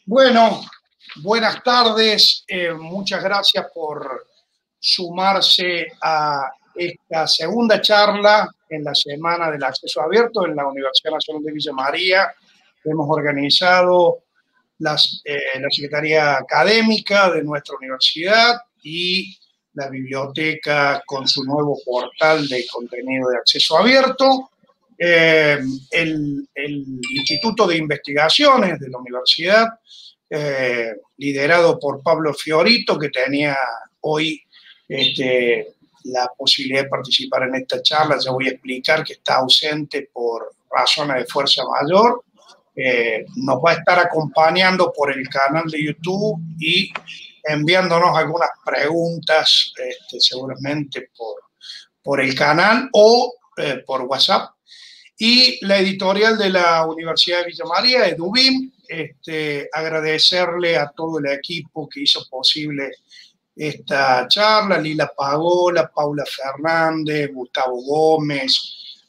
Bueno, buenas tardes. Muchas gracias por sumarse a esta segunda charla en la Semana del Acceso Abierto en la Universidad Nacional de Villa María. Hemos organizado la Secretaría Académica de nuestra universidad y la biblioteca con su nuevo portal de contenido de acceso abierto. El Instituto de Investigaciones de la universidad, liderado por Pablo Fiorito, que tenía hoy la posibilidad de participar en esta charla. Ya voy a explicar que está ausente por razones de fuerza mayor. Nos va a estar acompañando por el canal de YouTube y enviándonos algunas preguntas, seguramente por el canal o por WhatsApp. Y la editorial de la Universidad de Villa María, Edubim, agradecerle a todo el equipo que hizo posible esta charla: Lila Pagola, Paula Fernández, Gustavo Gómez,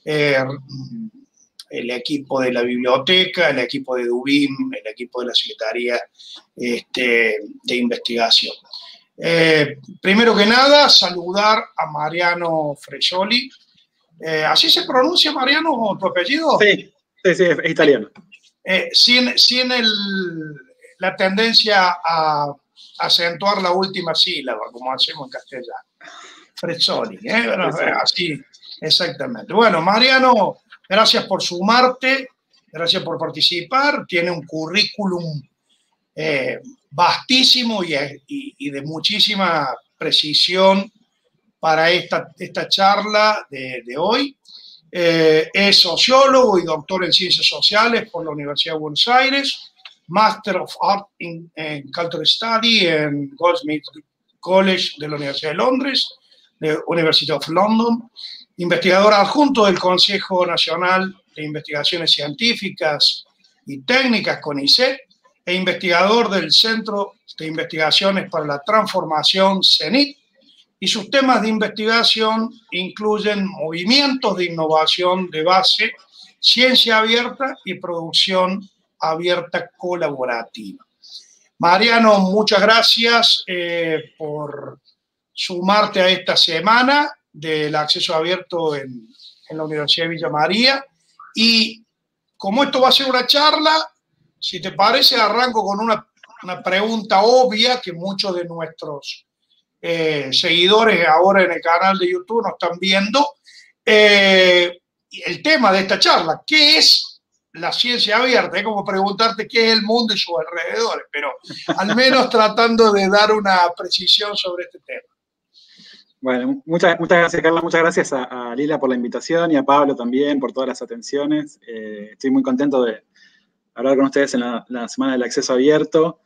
el equipo de la biblioteca, el equipo de Edubim, el equipo de la Secretaría de Investigación. Primero que nada, saludar a Mariano Frescioli. ¿Así se pronuncia, Mariano, tu apellido? Sí, es italiano. Sin la tendencia a acentuar la última sílaba, como hacemos en castellano. Frescioli, bueno, así, exactamente. Bueno, Mariano, gracias por sumarte, gracias por participar. Tiene un currículum vastísimo y de muchísima precisión para esta charla de hoy. Es sociólogo y doctor en Ciencias Sociales por la Universidad de Buenos Aires, Master of Art in Cultural Study en Goldsmiths College de la Universidad de Londres, de University of London, investigador adjunto del Consejo Nacional de Investigaciones Científicas y Técnicas, CONICET, e investigador del Centro de Investigaciones para la Transformación, CENIT, y sus temas de investigación incluyen movimientos de innovación de base, ciencia abierta y producción abierta colaborativa. Mariano, muchas gracias por sumarte a esta semana del acceso abierto en la Universidad de Villa María. Y como esto va a ser una charla, si te parece, arranco con una pregunta obvia que muchos de nuestros seguidores ahora en el canal de YouTube nos están viendo. El tema de esta charla: ¿qué es la ciencia abierta? Es como preguntarte qué es el mundo y sus alrededores, pero al menos tratando de dar una precisión sobre este tema. Bueno, muchas gracias, Carla. Muchas gracias a Lila por la invitación y a Pablo también por todas las atenciones. Estoy muy contento de hablar con ustedes en la Semana del Acceso Abierto.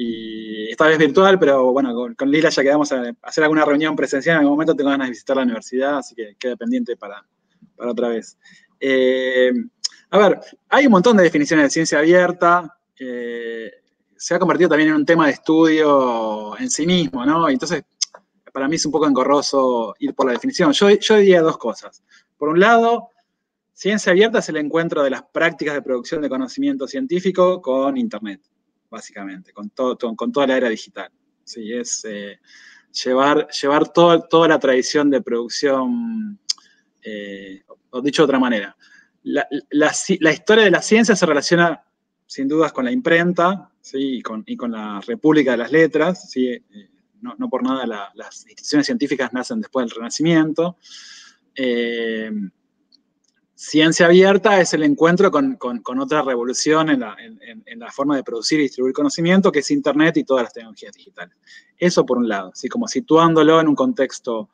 Y esta vez virtual, pero bueno, con Lila ya quedamos a hacer alguna reunión presencial. En algún momento tengo ganas de visitar la universidad, así que queda pendiente para otra vez. A ver, hay un montón de definiciones de ciencia abierta. Se ha convertido también en un tema de estudio en sí mismo, ¿no? Entonces, para mí es un poco engorroso ir por la definición. Yo diría dos cosas. Por un lado, ciencia abierta es el encuentro de las prácticas de producción de conocimiento científico con Internet, básicamente, con toda la era digital. Sí, es llevar toda la tradición de producción, o dicho de otra manera, la historia de la ciencia se relaciona sin dudas con la imprenta, ¿sí? y con la República de las Letras, ¿sí? No por nada las instituciones científicas nacen después del Renacimiento. Ciencia abierta es el encuentro con otra revolución en la forma de producir y distribuir conocimiento, que es Internet y todas las tecnologías digitales. Eso por un lado, ¿sí? Como situándolo en un contexto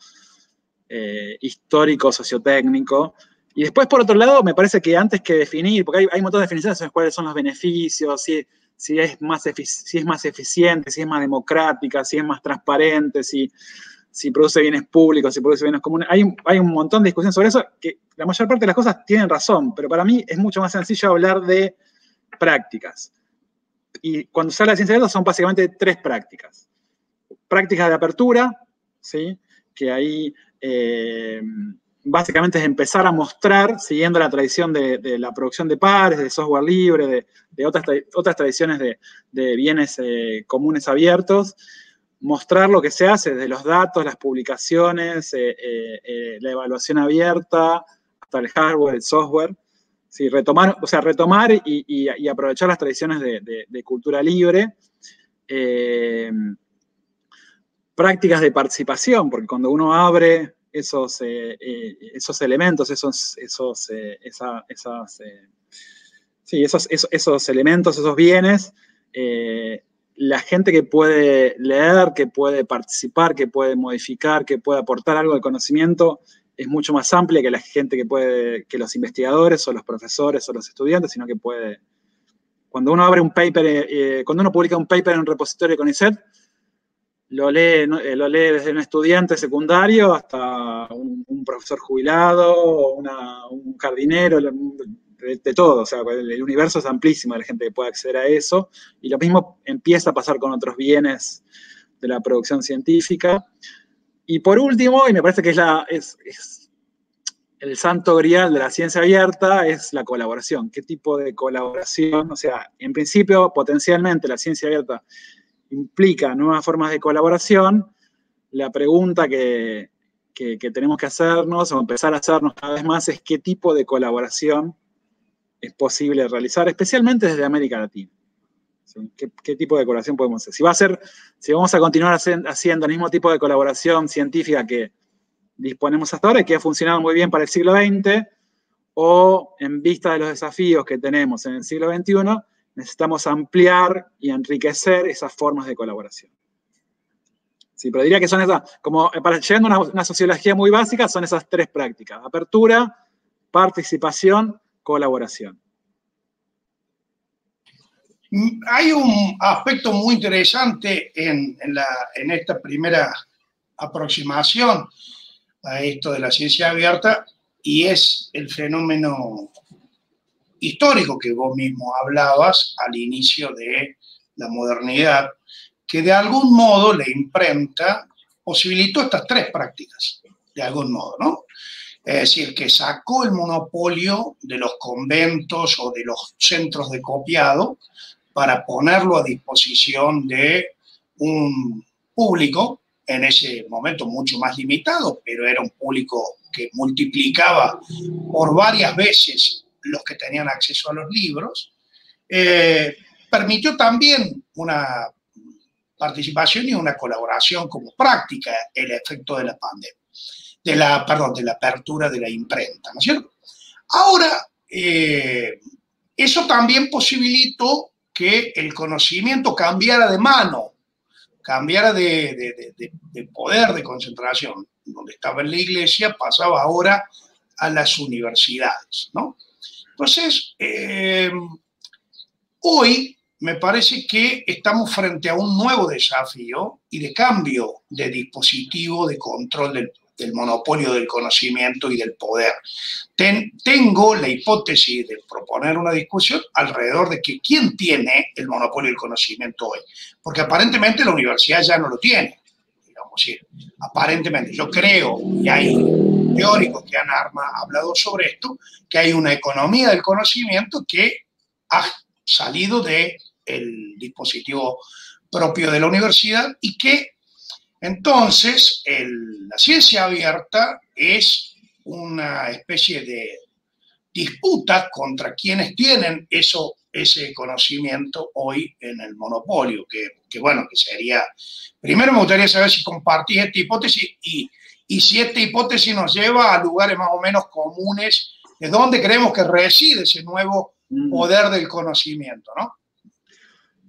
histórico, sociotécnico. Y después, por otro lado, me parece que antes que definir, porque hay un montón de definiciones sobre cuáles son los beneficios, si es más eficiente, si es más democrática, si es más transparente, si produce bienes públicos, si produce bienes comunes. Hay un montón de discusión sobre eso, que la mayor parte de las cosas tienen razón, pero para mí es mucho más sencillo hablar de prácticas. Y cuando se habla de ciencia abierta son básicamente tres prácticas. Prácticas de apertura, ¿sí? Que ahí básicamente es empezar a mostrar, siguiendo la tradición de la producción de pares, de software libre, de otras tradiciones de bienes comunes abiertos, mostrar lo que se hace desde los datos, las publicaciones, la evaluación abierta, hasta el hardware, el software. Sí, retomar y aprovechar las tradiciones de cultura libre. Prácticas de participación, porque cuando uno abre esos elementos, esos elementos, esos bienes, la gente que puede leer, que puede participar, que puede modificar, que puede aportar algo de conocimiento, es mucho más amplia que la gente que los investigadores o los profesores o los estudiantes, sino que puede... Cuando uno abre un paper, cuando uno publica un paper en un repositorio de CONICET, lo lee desde un estudiante secundario hasta un profesor jubilado, un jardinero, de todo. O sea, el universo es amplísimo de la gente que puede acceder a eso. Y lo mismo empieza a pasar con otros bienes de la producción científica. Y por último, y me parece que es el santo grial de la ciencia abierta, es la colaboración. ¿Qué tipo de colaboración? O sea, en principio, potencialmente, la ciencia abierta implica nuevas formas de colaboración. La pregunta que tenemos que hacernos, o empezar a hacernos cada vez más, es qué tipo de colaboración es posible realizar, especialmente desde América Latina. ¿Sí? ¿Qué tipo de colaboración podemos hacer? Si vamos a continuar haciendo el mismo tipo de colaboración científica que disponemos hasta ahora y que ha funcionado muy bien para el siglo XX, o en vista de los desafíos que tenemos en el siglo XXI, necesitamos ampliar y enriquecer esas formas de colaboración. Sí, pero diría que son esas, llegando a una sociología muy básica, son esas tres prácticas: apertura, participación, colaboración. Hay un aspecto muy interesante en esta primera aproximación a esto de la ciencia abierta, y es el fenómeno histórico que vos mismo hablabas al inicio de la modernidad, que de algún modo la imprenta posibilitó estas tres prácticas, de algún modo, ¿no? Es decir, que sacó el monopolio de los conventos o de los centros de copiado para ponerlo a disposición de un público, en ese momento mucho más limitado, pero era un público que multiplicaba por varias veces los que tenían acceso a los libros. Permitió también una participación y una colaboración como práctica el efecto de la pandemia, de la apertura de la imprenta, ¿no es cierto? Ahora, eso también posibilitó que el conocimiento cambiara de mano, cambiara de poder de concentración. Donde estaba en la iglesia, pasaba ahora a las universidades, ¿no? Entonces, hoy me parece que estamos frente a un nuevo desafío y de cambio de dispositivo de control del monopolio del conocimiento y del poder. Tengo la hipótesis de proponer una discusión alrededor de que quién tiene el monopolio del conocimiento hoy, porque aparentemente la universidad ya no lo tiene, digamos, ¿sí? Aparentemente, yo creo, y hay teóricos que han hablado sobre esto, que hay una economía del conocimiento que ha salido del dispositivo propio de la universidad y que entonces la ciencia abierta es una especie de disputa contra quienes tienen ese conocimiento hoy en el monopolio, que bueno, que sería... Primero me gustaría saber si compartís esta hipótesis y si esta hipótesis nos lleva a lugares más o menos comunes de dónde creemos que reside ese nuevo poder del conocimiento, ¿no?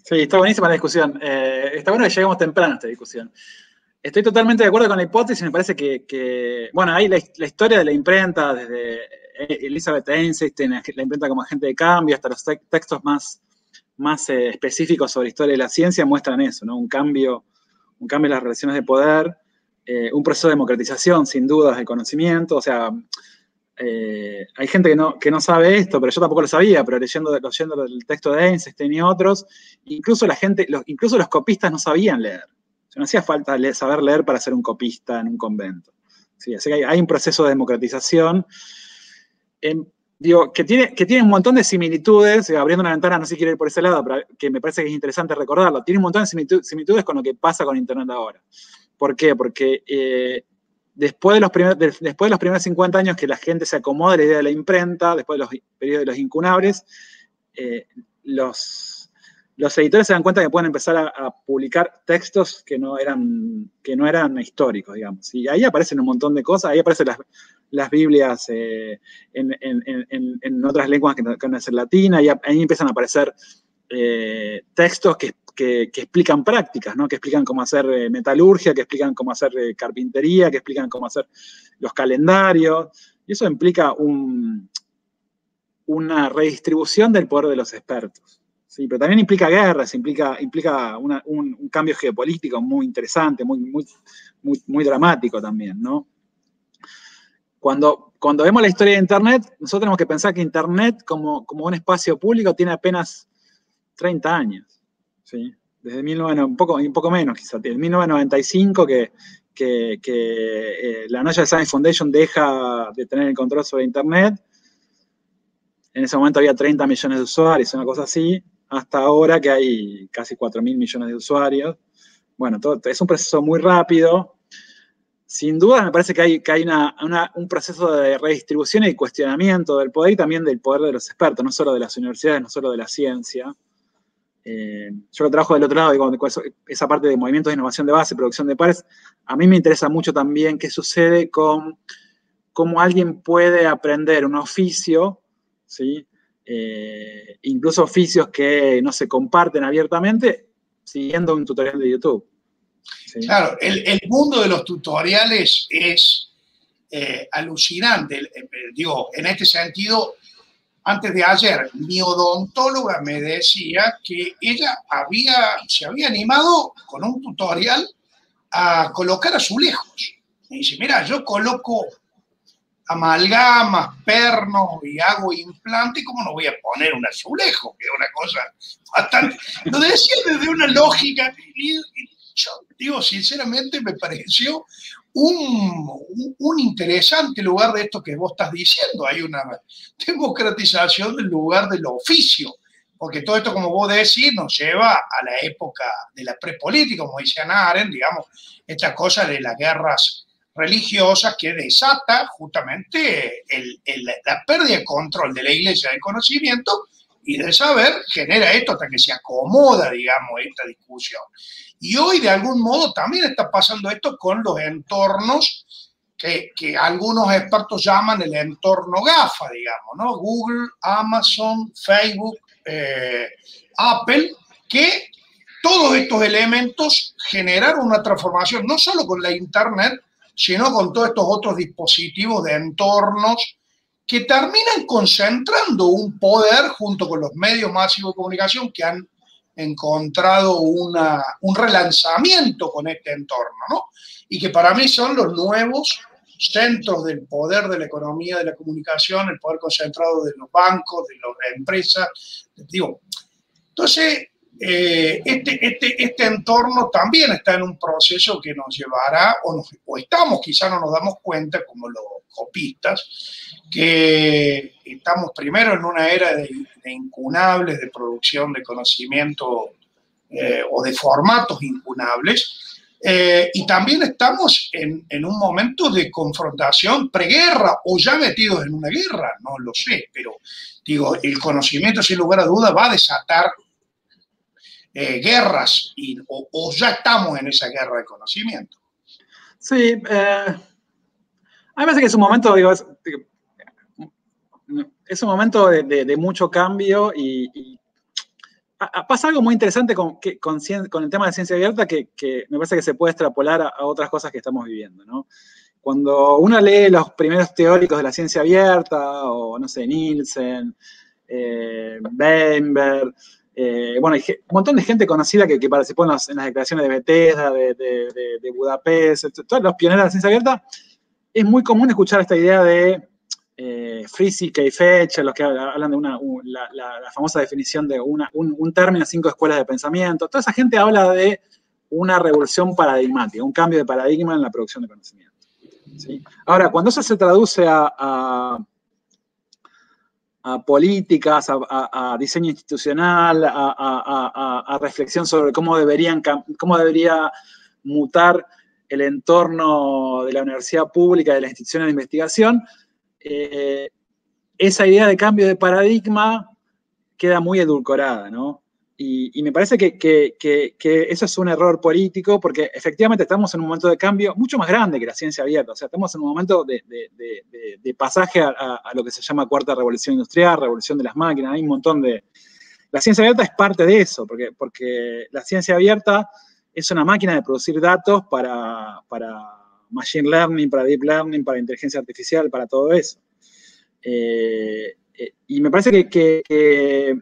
Sí, está buenísima la discusión. Está bueno que lleguemos temprano a esta discusión. Estoy totalmente de acuerdo con la hipótesis. Me parece que bueno, ahí la historia de la imprenta, desde Elizabeth Einstein, la imprenta como agente de cambio, hasta los textos más específicos sobre historia de la ciencia, muestran eso, ¿no? Un cambio en las relaciones de poder, un proceso de democratización, sin dudas, del conocimiento. O sea, hay gente que no sabe esto, pero yo tampoco lo sabía, pero leyendo el texto de Einstein y otros, incluso los copistas no sabían leer. No hacía falta saber leer para ser un copista en un convento. Sí, así que hay un proceso de democratización. Digo, que tiene un montón de similitudes, abriendo una ventana, no sé si quiero ir por ese lado, pero que me parece que es interesante recordarlo, tiene un montón de similitudes con lo que pasa con Internet ahora. ¿Por qué? Porque después de los primeros 50 años que la gente se acomoda a la idea de la imprenta, después de los periodos de los incunables, los editores se dan cuenta que pueden empezar a publicar textos que no eran históricos, digamos. Y ahí aparecen un montón de cosas, ahí aparecen las Biblias en otras lenguas que no es el latín, ahí empiezan a aparecer textos que explican prácticas, ¿no? Que explican cómo hacer metalurgia, que explican cómo hacer carpintería, que explican cómo hacer los calendarios. Y eso implica una redistribución del poder de los expertos. Sí, pero también implica guerras, implica un cambio geopolítico muy interesante, muy dramático también, ¿no? Cuando vemos la historia de Internet, nosotros tenemos que pensar que Internet como un espacio público tiene apenas 30 años. ¿Sí? Desde un poco menos quizás, desde 1995 que la National Science Foundation deja de tener el control sobre Internet. En ese momento había 30 millones de usuarios, una cosa así, hasta ahora que hay casi 4.000 millones de usuarios. Bueno, es un proceso muy rápido. Sin duda me parece que hay un proceso de redistribución y cuestionamiento del poder y también del poder de los expertos, no solo de las universidades, no solo de la ciencia. Yo que trabajo del otro lado, digo, esa parte de movimientos de innovación de base, producción de pares, a mí me interesa mucho también qué sucede con cómo alguien puede aprender un oficio, ¿sí? Incluso oficios que no se comparten abiertamente, siguiendo un tutorial de YouTube. ¿Sí? Claro, el mundo de los tutoriales es alucinante. Digo, en este sentido, antes de ayer, mi odontóloga me decía que ella se había animado con un tutorial a colocar azulejos. Me dice, mira, yo coloco amalgamas, pernos y hago implante, ¿cómo no voy a poner un azulejo? Que es una cosa bastante... Lo decía desde una lógica, y yo digo, sinceramente, me pareció un interesante lugar de esto que vos estás diciendo. Hay una democratización del lugar del oficio, porque todo esto, como vos decís, nos lleva a la época de la prepolítica, como dice Hannah Arendt, digamos, esta cosa de las guerras religiosas que desata justamente la pérdida de control de la iglesia del conocimiento y del saber, genera esto hasta que se acomoda, digamos, esta discusión. Y hoy, de algún modo, también está pasando esto con los entornos que algunos expertos llaman el entorno GAFA, digamos, ¿no? Google, Amazon, Facebook, Apple, que todos estos elementos generaron una transformación, no solo con la Internet, sino con todos estos otros dispositivos de entornos que terminan concentrando un poder junto con los medios masivos de comunicación que han encontrado un relanzamiento con este entorno, ¿no? Y que para mí son los nuevos centros del poder de la economía, de la comunicación, el poder concentrado de los bancos, de las empresas. Digo, entonces, este entorno también está en un proceso que nos llevará, o estamos, quizá no nos damos cuenta, como los copistas, que estamos primero en una era de incunables, de producción de conocimiento o de formatos incunables, y también estamos en un momento de confrontación preguerra o ya metidos en una guerra, no lo sé, pero digo, el conocimiento sin lugar a duda va a desatar guerras o ya estamos en esa guerra de conocimiento. Sí, a mí me parece que es un momento, es un momento de mucho cambio y pasa algo muy interesante con el tema de ciencia abierta que me parece que se puede extrapolar a otras cosas que estamos viviendo, ¿no? Cuando uno lee los primeros teóricos de la ciencia abierta, o no sé, Nielsen, Weinberg, bueno, hay un montón de gente conocida que participó en las declaraciones de Bethesda, de Budapest, todos los pioneros de la ciencia abierta, es muy común escuchar esta idea de Friese y Fetcher, los que hablan de la famosa definición de un término, 5 escuelas de pensamiento. Toda esa gente habla de una revolución paradigmática, un cambio de paradigma en la producción de conocimiento. ¿sí? Ahora, cuando eso se traduce a políticas, a diseño institucional, a reflexión sobre cómo debería mutar el entorno de la universidad pública, de las instituciones de investigación, esa idea de cambio de paradigma queda muy edulcorada, ¿no? Y me parece que eso es un error político, porque efectivamente estamos en un momento de cambio mucho más grande que la ciencia abierta. O sea, estamos en un momento de pasaje a lo que se llama cuarta revolución industrial, revolución de las máquinas. Hay un montón de... La ciencia abierta es parte de eso, porque la ciencia abierta es una máquina de producir datos para machine learning, para deep learning, para inteligencia artificial, para todo eso. Y me parece que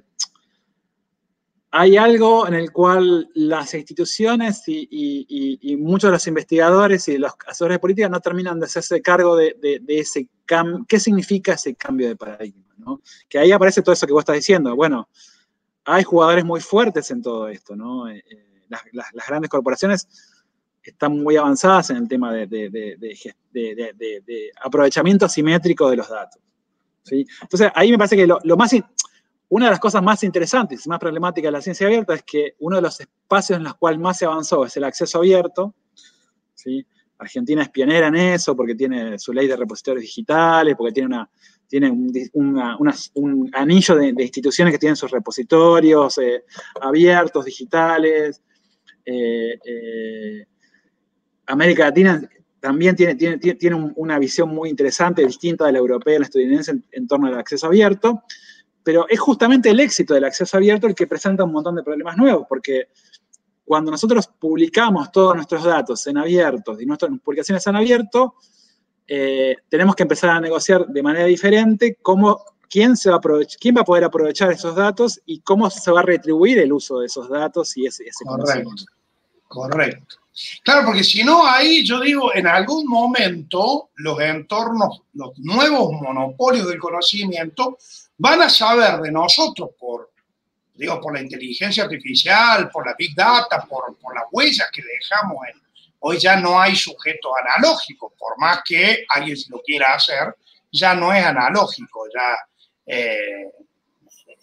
hay algo en el cual las instituciones y muchos de los investigadores y los hacedores de política no terminan de hacerse cargo de ese cambio. ¿Qué significa ese cambio de paradigma, ¿no? Que ahí aparece todo eso que vos estás diciendo. Bueno, hay jugadores muy fuertes en todo esto, ¿no? Las grandes corporaciones están muy avanzadas en el tema de aprovechamiento asimétrico de los datos, ¿sí? Entonces, ahí me parece que una de las cosas más interesantes y más problemáticas de la ciencia abierta es que uno de los espacios en los cuales más se avanzó es el acceso abierto, ¿sí? Argentina es pionera en eso porque tiene su ley de repositorios digitales, porque tiene un anillo de instituciones que tienen sus repositorios abiertos, digitales. América Latina también tiene una visión muy interesante, distinta de la europea y la estadounidense en torno al acceso abierto. Pero es justamente el éxito del acceso abierto el que presenta un montón de problemas nuevos, porque cuando nosotros publicamos todos nuestros datos en abiertos y nuestras publicaciones en abierto, tenemos que empezar a negociar de manera diferente quién va a poder aprovechar esos datos y cómo se va a retribuir el uso de esos datos y ese conocimiento. Correcto. Claro, porque si no, ahí yo digo, en algún momento los entornos, los nuevos monopolios del conocimiento van a saber de nosotros por la inteligencia artificial, por la big data, por las huellas que dejamos. Hoy ya no hay sujetos analógicos, por más que alguien lo quiera hacer, ya no es analógico, ya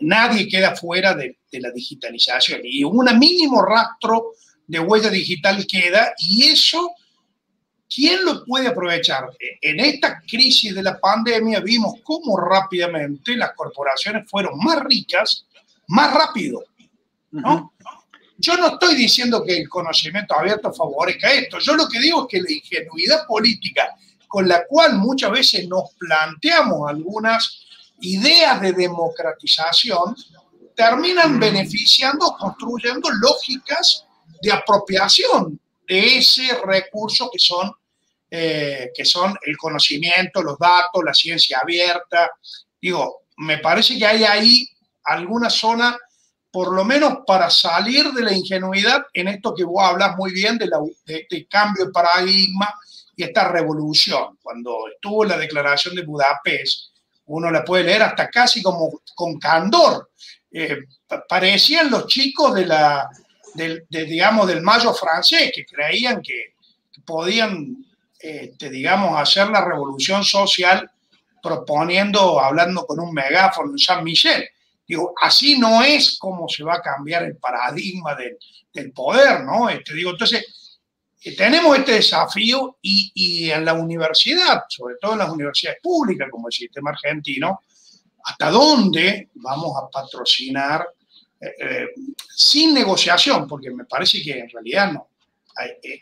nadie queda fuera de la digitalización. Y un mínimo rastro de huella digital queda, y eso, ¿quién lo puede aprovechar? En esta crisis de la pandemia vimos cómo rápidamente las corporaciones fueron más ricas, más rápido, ¿no? Yo no estoy diciendo que el conocimiento abierto favorezca esto. Yo lo que digo es que la ingenuidad política con la cual muchas veces nos planteamos algunas ideas de democratización terminan beneficiando, construyendo lógicas de apropiación de ese recurso que son el conocimiento, los datos, la ciencia abierta. Digo, me parece que hay ahí alguna zona, por lo menos para salir de la ingenuidad en esto que vos hablas muy bien de este cambio de paradigma y esta revolución. Cuando estuvo la Declaración de Budapest, uno la puede leer hasta casi como con candor. Parecían los chicos del Mayo francés, que creían que podían, hacer la revolución social hablando con un megáfono en San Michel. Digo, así no es como se va a cambiar el paradigma del poder, ¿no? Entonces, tenemos este desafío y en la universidad, sobre todo en las universidades públicas, como el sistema argentino, ¿hasta dónde vamos a patrocinar sin negociación? Porque me parece que en realidad no.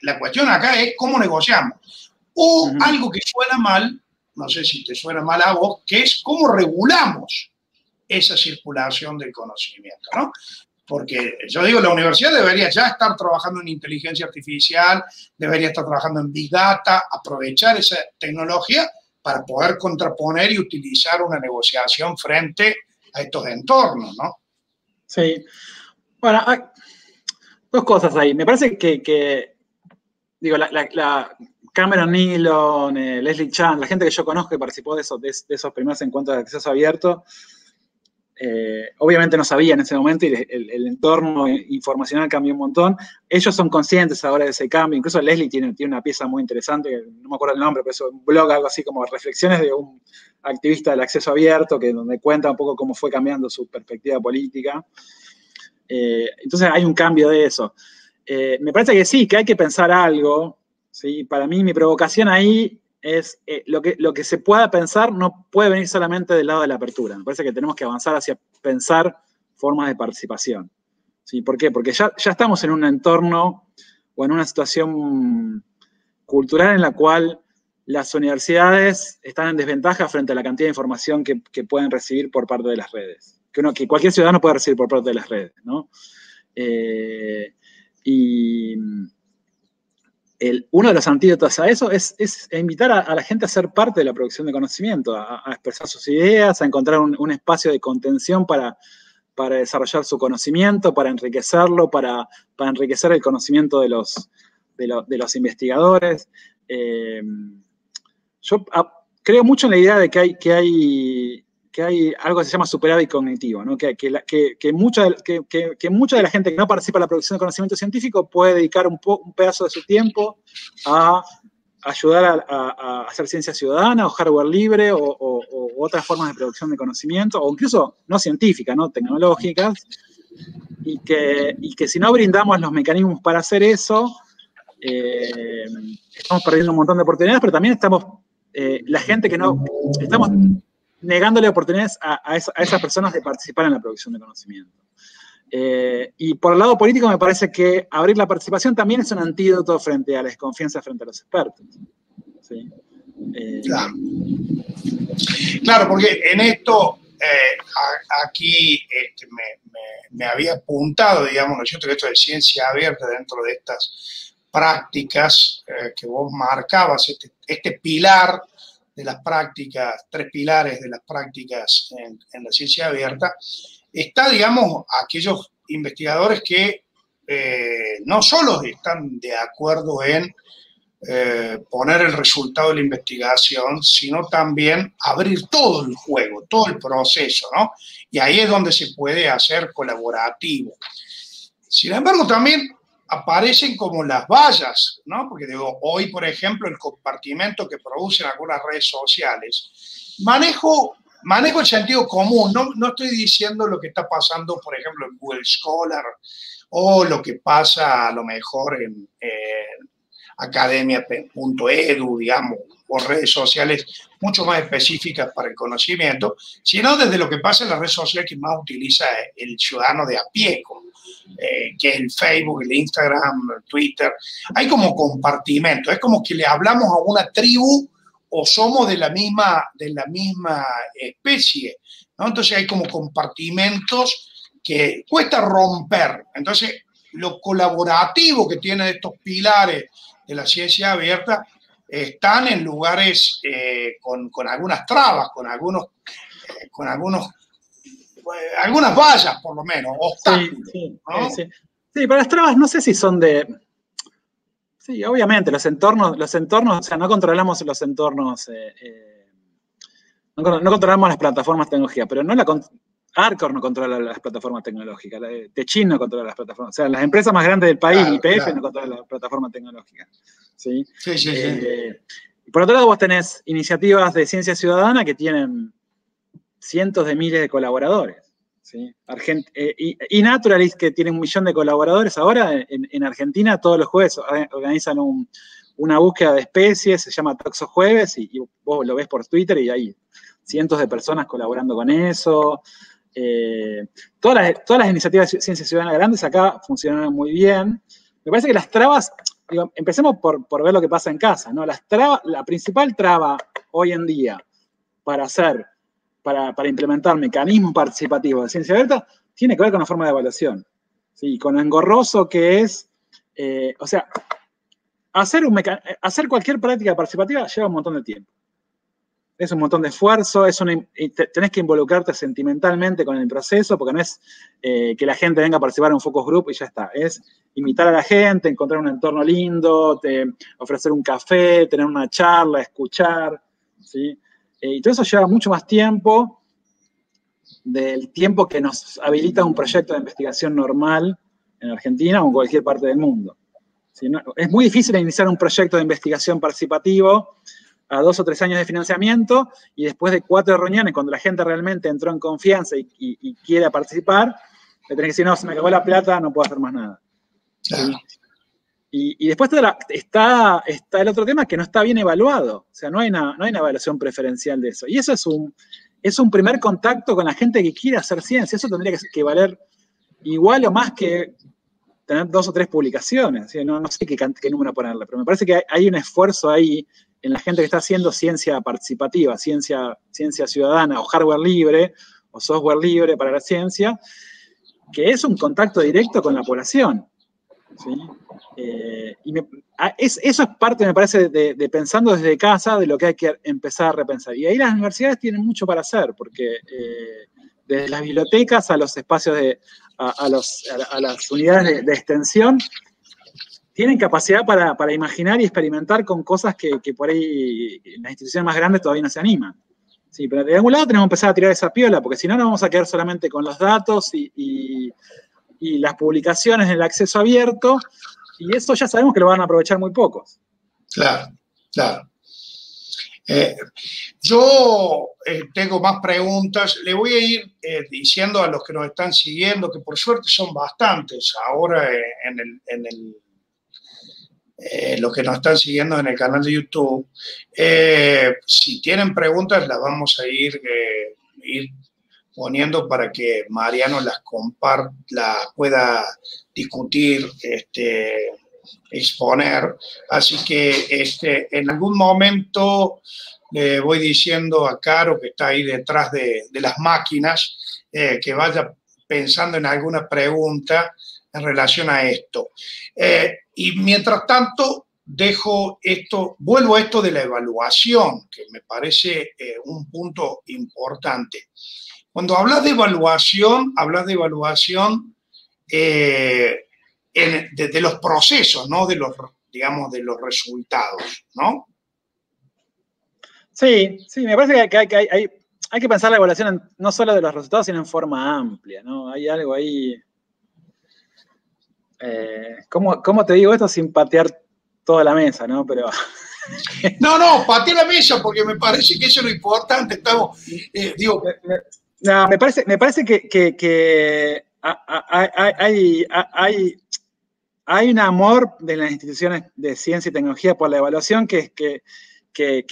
La cuestión acá es cómo negociamos. O algo que suena mal, no sé si te suena mal a vos, que es cómo regulamos esa circulación del conocimiento, ¿no? Porque yo digo, la universidad debería ya estar trabajando en inteligencia artificial, debería estar trabajando en big data, aprovechar esa tecnología para poder contraponer y utilizar una negociación frente a estos entornos, ¿no? Sí. Bueno, hay dos cosas ahí. Me parece que la Cameron Nealon, Leslie Chan, la gente que yo conozco que participó de esos primeros encuentros de acceso abierto, Obviamente no sabía en ese momento y el entorno informacional cambió un montón. Ellos son conscientes ahora de ese cambio. Incluso Leslie tiene una pieza muy interesante, no me acuerdo el nombre, pero es un blog, algo así como Reflexiones de un activista del acceso abierto, donde cuenta un poco cómo fue cambiando su perspectiva política. Entonces hay un cambio de eso. Me parece que sí, que hay que pensar algo. ¿Sí? Para mí mi provocación ahí es lo que se pueda pensar no puede venir solamente del lado de la apertura. Me parece que tenemos que avanzar hacia pensar formas de participación. ¿Sí? ¿Por qué? Porque ya estamos en un entorno o en una situación cultural en la cual las universidades están en desventaja frente a la cantidad de información que pueden recibir por parte de las redes. Que cualquier ciudadano puede recibir por parte de las redes, ¿no? Uno de los antídotos a eso es invitar a la gente a ser parte de la producción de conocimiento, a expresar sus ideas, a encontrar un espacio de contención para desarrollar su conocimiento, para enriquecerlo, para enriquecer el conocimiento de los investigadores. Yo creo mucho en la idea de que hay algo que se llama superávit cognitivo, ¿no? que mucha de la gente que no participa en la producción de conocimiento científico puede dedicar un pedazo de su tiempo a ayudar a hacer ciencia ciudadana o hardware libre o otras formas de producción de conocimiento, o incluso no científicas, ¿no? Tecnológicas, y que si no brindamos los mecanismos para hacer eso, estamos perdiendo un montón de oportunidades, pero también estamos negándole oportunidades a esas personas de participar en la producción de conocimiento. Y por el lado político me parece que abrir la participación también es un antídoto frente a la desconfianza frente a los expertos. ¿Sí? Claro, porque en esto, aquí me había apuntado, digamos, ¿no es cierto?, que esto de ciencia abierta dentro de estas prácticas que vos marcabas, este pilar de las prácticas, 3 pilares de las prácticas en la ciencia abierta, está, digamos, aquellos investigadores que no solo están de acuerdo en poner el resultado de la investigación, sino también abrir todo el juego, todo el proceso, ¿no? Y ahí es donde se puede hacer colaborativo. Sin embargo, también aparecen como las vallas, ¿no? Porque digo, hoy, por ejemplo, el compartimento que producen algunas redes sociales, manejo el sentido común, no estoy diciendo lo que está pasando, por ejemplo, en Google Scholar o lo que pasa a lo mejor en academia.edu, digamos, o redes sociales mucho más específicas para el conocimiento, sino desde lo que pasa en las redes sociales que más utiliza el ciudadano de a pie, que es el Facebook, el Instagram, el Twitter. Hay como compartimentos, es como que le hablamos a una tribu o somos de la misma especie, ¿no? Entonces hay como compartimentos que cuesta romper. Entonces, lo colaborativo que tienen estos pilares de la ciencia abierta están en lugares con algunas trabas, con algunas vallas, por lo menos, obstáculos. Sí, ¿no? sí. Sí, pero las trabas no sé si son de... Sí, obviamente, los entornos, o sea, no controlamos los entornos, no controlamos las plataformas tecnológicas, pero Arcor no controla las plataformas tecnológicas, Techin no controla las plataformas, o sea, las empresas más grandes del país, claro, YPF, no controlan las plataformas tecnológicas. ¿Sí? Sí. Y por otro lado, vos tenés iniciativas de ciencia ciudadana que tienen cientos de miles de colaboradores. ¿Sí? Naturalist, que tiene 1 millón de colaboradores ahora, en Argentina todos los jueves organizan una búsqueda de especies, se llama Toxo Jueves, y vos lo ves por Twitter y hay cientos de personas colaborando con eso. Todas las iniciativas de ciencia ciudadana grandes acá funcionan muy bien. Me parece que las trabas, digo, empecemos por ver lo que pasa en casa, ¿no? La principal traba hoy en día para implementar mecanismos participativos de ciencia abierta tiene que ver con la forma de evaluación. ¿Sí? Con lo engorroso que es, o sea, hacer cualquier práctica participativa lleva un montón de tiempo. Es un montón de esfuerzo, tenés que involucrarte sentimentalmente con el proceso, porque no es que la gente venga a participar en un focus group y ya está. Es invitar a la gente, encontrar un entorno lindo, ofrecer un café, tener una charla, escuchar, ¿sí? Y todo eso lleva mucho más tiempo del tiempo que nos habilita un proyecto de investigación normal en Argentina o en cualquier parte del mundo. ¿Sí? Es muy difícil iniciar un proyecto de investigación participativo a 2 o 3 años de financiamiento y después de 4 reuniones, cuando la gente realmente entró en confianza y quiera participar, le tenés que decir, no, se me acabó la plata, no puedo hacer más nada. Claro. ¿Sí? Y después está el otro tema que no está bien evaluado. O sea, no hay una evaluación preferencial de eso. Y eso es un primer contacto con la gente que quiere hacer ciencia. Eso tendría que valer igual o más que tener 2 o 3 publicaciones. ¿Sí? No sé qué número ponerle, pero me parece que hay un esfuerzo ahí en la gente que está haciendo ciencia participativa, ciencia ciudadana o hardware libre o software libre para la ciencia, que es un contacto directo con la población. ¿Sí? Eso es parte, me parece, de pensando desde casa de lo que hay que empezar a repensar. Y ahí las universidades tienen mucho para hacer, porque desde las bibliotecas a los espacios a las unidades de extensión, tienen capacidad para imaginar y experimentar con cosas que por ahí las instituciones más grandes todavía no se animan. Sí, pero de algún lado tenemos que empezar a tirar esa piola, porque si no nos vamos a quedar solamente con los datos y las publicaciones en el acceso abierto, y eso ya sabemos que lo van a aprovechar muy pocos. Claro, claro. Yo tengo más preguntas. Le voy a ir diciendo a los que nos están siguiendo, que por suerte son bastantes ahora los que nos están siguiendo en el canal de YouTube. Si tienen preguntas, las vamos a ir poniendo para que Mariano las pueda discutir, exponer. Así que en algún momento le voy diciendo a Caro, que está ahí detrás de las máquinas, que vaya pensando en alguna pregunta en relación a esto. Y mientras tanto, vuelvo a esto de la evaluación, que me parece un punto importante. Cuando hablas de evaluación de los procesos, no de los, digamos, de los resultados, ¿no? Sí, me parece que hay que pensar la evaluación no solo de los resultados, sino en forma amplia, ¿no? Hay algo ahí. ¿Cómo te digo esto sin patear toda la mesa, ¿no? Pero. No, pateé la mesa porque me parece que eso es lo importante. Estamos, No, me parece que hay un amor de las instituciones de ciencia y tecnología por la evaluación que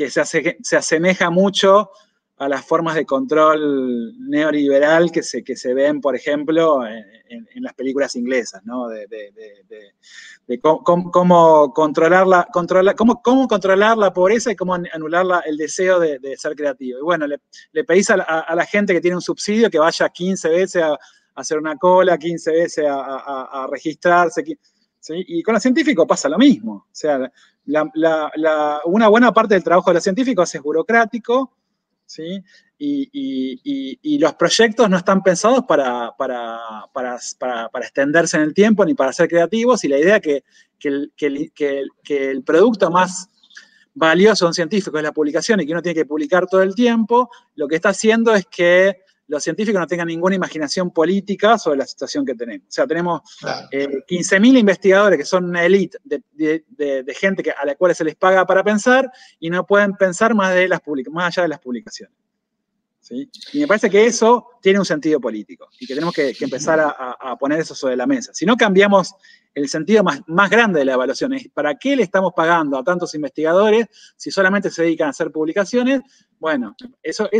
se asemeja mucho a las formas de control neoliberal que se ven, por ejemplo, en las películas inglesas, ¿no? De cómo controlar la pobreza y cómo anular el deseo de ser creativo. Y bueno, le pedís a la gente que tiene un subsidio que vaya 15 veces a hacer una cola, 15 veces a registrarse. ¿Sí? Y con los científicos pasa lo mismo. O sea, una buena parte del trabajo de los científicos es burocrático, ¿sí? Y los proyectos no están pensados para extenderse en el tiempo ni para ser creativos, y la idea que el producto más valioso de un científico es la publicación y que uno tiene que publicar todo el tiempo, lo que está haciendo es que los científicos no tengan ninguna imaginación política sobre la situación que tenemos. O sea, tenemos 15.000 investigadores que son una élite de gente a la cual se les paga para pensar y no pueden pensar más allá de las publicaciones. ¿Sí? Y me parece que eso tiene un sentido político y que tenemos que empezar a poner eso sobre la mesa. Si no cambiamos el sentido más grande de la evaluación, es ¿para qué le estamos pagando a tantos investigadores si solamente se dedican a hacer publicaciones? Bueno, eso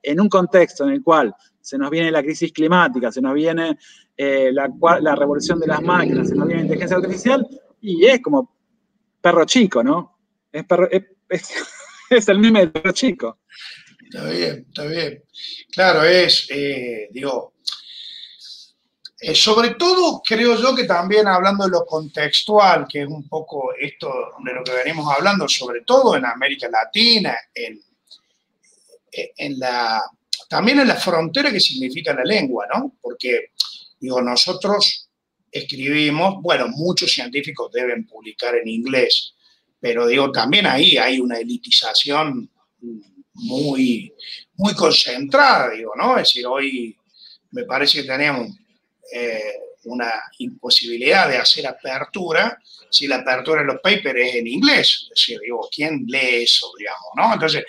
en un contexto en el cual se nos viene la crisis climática, se nos viene la revolución de las máquinas, se nos viene la inteligencia artificial, y es como perro chico, ¿no? Es el meme del perro chico. Está bien. Claro, sobre todo creo yo que también hablando de lo contextual, que es un poco esto de lo que venimos hablando, sobre todo en América Latina, también en la frontera que significa la lengua, ¿no? Porque, nosotros escribimos, bueno, muchos científicos deben publicar en inglés, pero también ahí hay una elitización muy, muy concentrada, ¿no? Es decir, hoy me parece que tenemos una imposibilidad de hacer apertura si la apertura de los papers es en inglés. Es decir, digo, ¿quién lee eso, digamos, no? Entonces,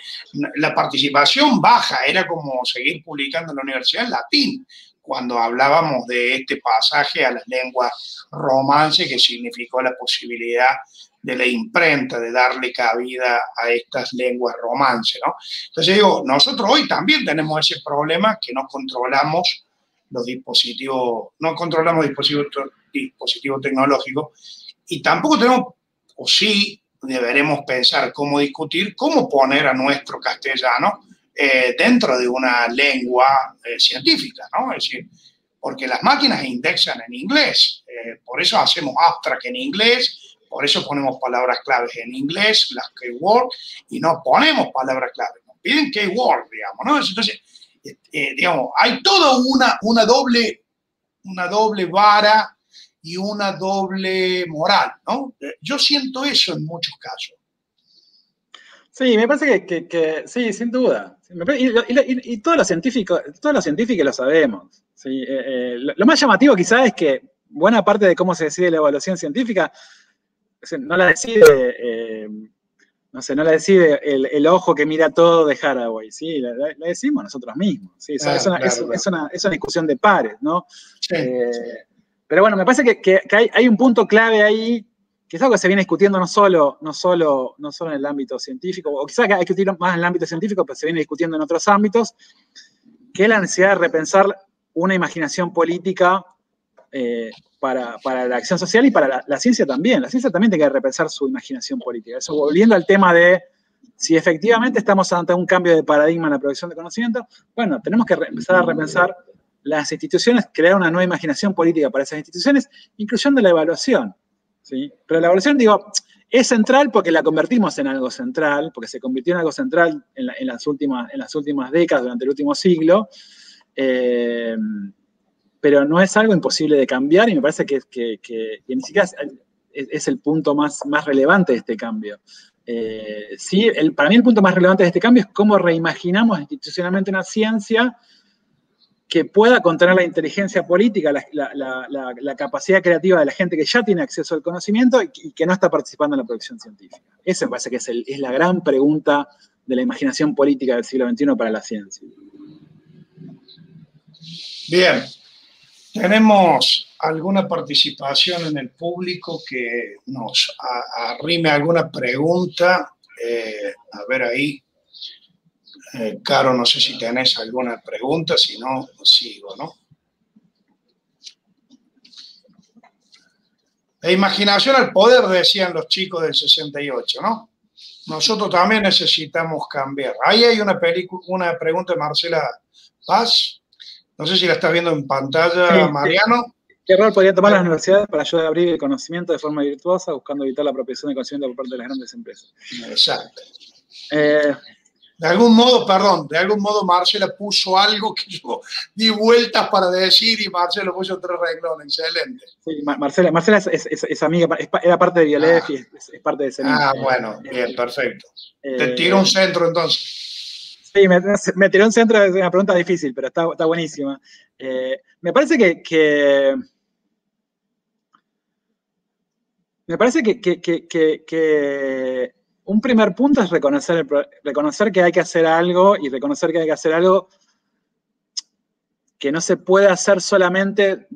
la participación baja, era como seguir publicando en la universidad en latín, cuando hablábamos de este pasaje a las lenguas romance, que significó la posibilidad de la imprenta, de darle cabida a estas lenguas romance, ¿no? Entonces digo, nosotros hoy también tenemos ese problema que no controlamos los dispositivos, no controlamos dispositivos tecnológicos y tampoco tenemos, o sí, deberemos pensar cómo discutir, cómo poner a nuestro castellano dentro de una lengua científica, ¿no? Es decir, porque las máquinas indexan en inglés, por eso hacemos abstract en inglés, por eso ponemos palabras claves en inglés, las keyword, y no ponemos palabras claves, nos piden keyword, digamos, ¿no? Entonces, digamos, hay toda una doble vara y una doble moral, ¿no? Yo siento eso en muchos casos. Sí, me parece que sí, sin duda. Y todos los científicos lo sabemos. ¿Sí? Lo más llamativo quizás es que buena parte de cómo se decide la evaluación científica no la decide, no la decide el ojo que mira todo de Haraway, ¿sí? La decimos nosotros mismos. ¿Sí? Es una discusión de pares, ¿no? Sí. Pero bueno, me parece que hay un punto clave ahí, que es algo que se viene discutiendo no solo en el ámbito científico, o quizás hay que discutir más en el ámbito científico, pero se viene discutiendo en otros ámbitos, que es la necesidad de repensar una imaginación política para la acción social y para la ciencia también. La ciencia también tiene que repensar su imaginación política. Eso, volviendo al tema de si efectivamente estamos ante un cambio de paradigma en la producción de conocimiento, bueno, tenemos que empezar a repensar las instituciones, crear una nueva imaginación política para esas instituciones, incluyendo la evaluación. ¿Sí? Pero la evaluación, digo, es central porque la convertimos en algo central, porque se convirtió en algo central en las últimas décadas, durante el último siglo, pero no es algo imposible de cambiar y me parece que ni siquiera es el punto más relevante de este cambio. Sí, para mí el punto más relevante de este cambio es cómo reimaginamos institucionalmente una ciencia que pueda contener la inteligencia política, la capacidad creativa de la gente que ya tiene acceso al conocimiento y que no está participando en la producción científica. Esa me parece que es la gran pregunta de la imaginación política del siglo XXI para la ciencia. Bien, tenemos alguna participación en el público que nos arrime alguna pregunta. A ver ahí. Caro, no sé si tenés alguna pregunta, si no, sigo, ¿no? La imaginación al poder, decían los chicos del 68, ¿no? Nosotros también necesitamos cambiar. Ahí hay una pregunta de Marcela Paz. No sé si la estás viendo en pantalla, sí, Mariano. ¿Qué rol podrían tomar las universidades para ayudar a abrir el conocimiento de forma virtuosa, buscando evitar la apropiación del conocimiento por parte de las grandes empresas? Exacto. De algún modo Marcela puso algo que yo di vueltas para decir y Marcela puso 3 renglones, excelente. Sí, Marcela es amiga, era parte de Biolef y es parte de CENIN. Bueno, bien, perfecto. Te tiro un centro entonces. Sí, me tiró un centro, es una pregunta difícil, pero está buenísima. Me parece que un primer punto es reconocer que hay que hacer algo y reconocer que hay que hacer algo que no se puede hacer solamente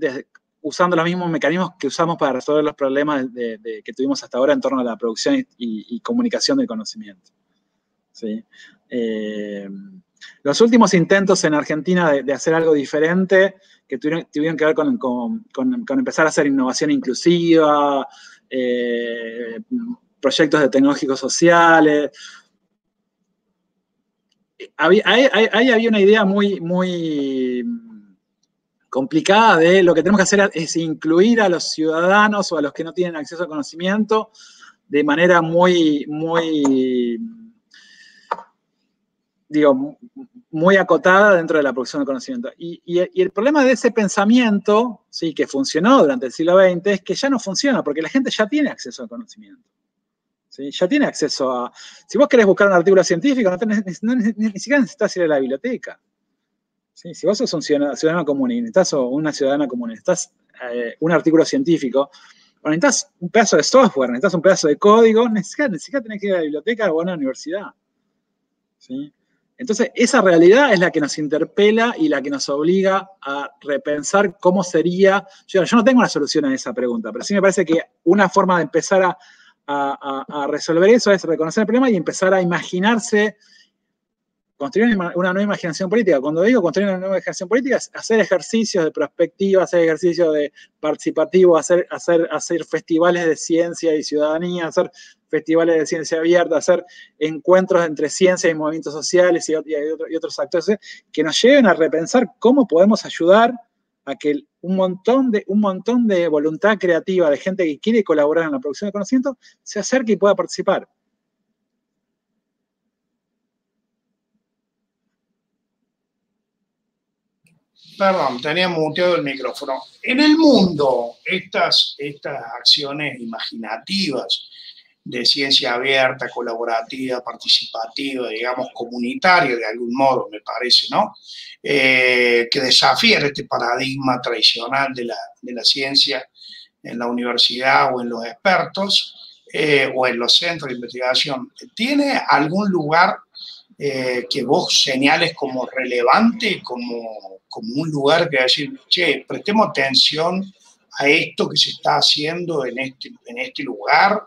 usando los mismos mecanismos que usamos para resolver los problemas que tuvimos hasta ahora en torno a la producción y comunicación del conocimiento. ¿Sí? Los últimos intentos en Argentina de hacer algo diferente, que tuvieron que ver con empezar a hacer innovación inclusiva, proyectos de tecnológicos sociales. Ahí había una idea muy complicada de lo que tenemos que hacer es incluir a los ciudadanos o a los que no tienen acceso al conocimiento de manera muy acotada dentro de la producción de conocimiento. Y el problema de ese pensamiento, sí, que funcionó durante el siglo XX, es que ya no funciona, porque la gente ya tiene acceso al conocimiento. ¿Sí? Ya tiene acceso a... Si vos querés buscar un artículo científico, ni siquiera necesitas ir a la biblioteca. ¿sí? Si vos sos un ciudadano común y necesitas, o una ciudadana común, necesitas un artículo científico, o necesitas un pedazo de software, necesitas un pedazo de código, necesitas tener que ir a la biblioteca o a una universidad. ¿Sí? Entonces, esa realidad es la que nos interpela y la que nos obliga a repensar cómo sería. Yo no tengo una solución a esa pregunta, pero sí me parece que una forma de empezar a resolver eso es reconocer el problema y empezar a imaginarse, construir una nueva imaginación política. Cuando digo construir una nueva imaginación política, es hacer ejercicios de prospectiva, hacer ejercicios de participativo, hacer festivales de ciencia y ciudadanía, hacer festivales de ciencia abierta, hacer encuentros entre ciencia y movimientos sociales y otros actores que nos lleven a repensar cómo podemos ayudar a que un montón de voluntad creativa, de gente que quiere colaborar en la producción de conocimiento, se acerque y pueda participar. Perdón, tenía muteado el micrófono. En el mundo, estas acciones imaginativas de ciencia abierta, colaborativa, participativa, digamos, comunitaria de algún modo, me parece, ¿no? Que desafían este paradigma tradicional de la ciencia en la universidad o en los expertos o en los centros de investigación. ¿Tiene algún lugar que vos señales como relevante, como un lugar que decir, che, prestemos atención a esto que se está haciendo en este lugar,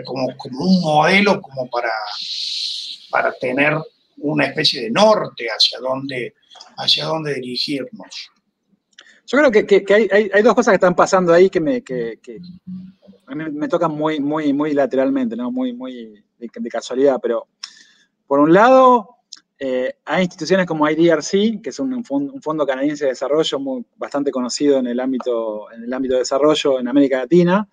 como un modelo como para tener una especie de norte hacia dónde dirigirnos? Yo creo que hay dos cosas que están pasando ahí que a mí me tocan muy lateralmente, ¿no? Muy de casualidad, pero por un lado, hay instituciones como IDRC, que es un fondo canadiense de desarrollo bastante conocido en el ámbito de desarrollo en América Latina,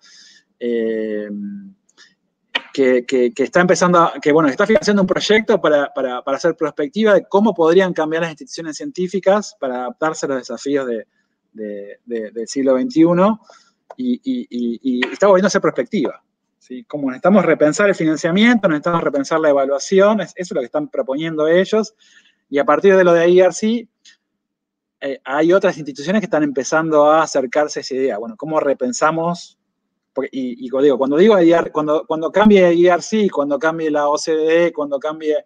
que está empezando, está financiando un proyecto para hacer prospectiva de cómo podrían cambiar las instituciones científicas para adaptarse a los desafíos del siglo XXI y está volviéndose prospectiva. ¿Sí? Como necesitamos repensar el financiamiento, necesitamos repensar la evaluación, eso es lo que están proponiendo ellos, y a partir de lo de IRC, hay otras instituciones que están empezando a acercarse a esa idea. Bueno, ¿cómo repensamos? Cuando cambie IRC, cuando cambie la OCDE, cuando cambie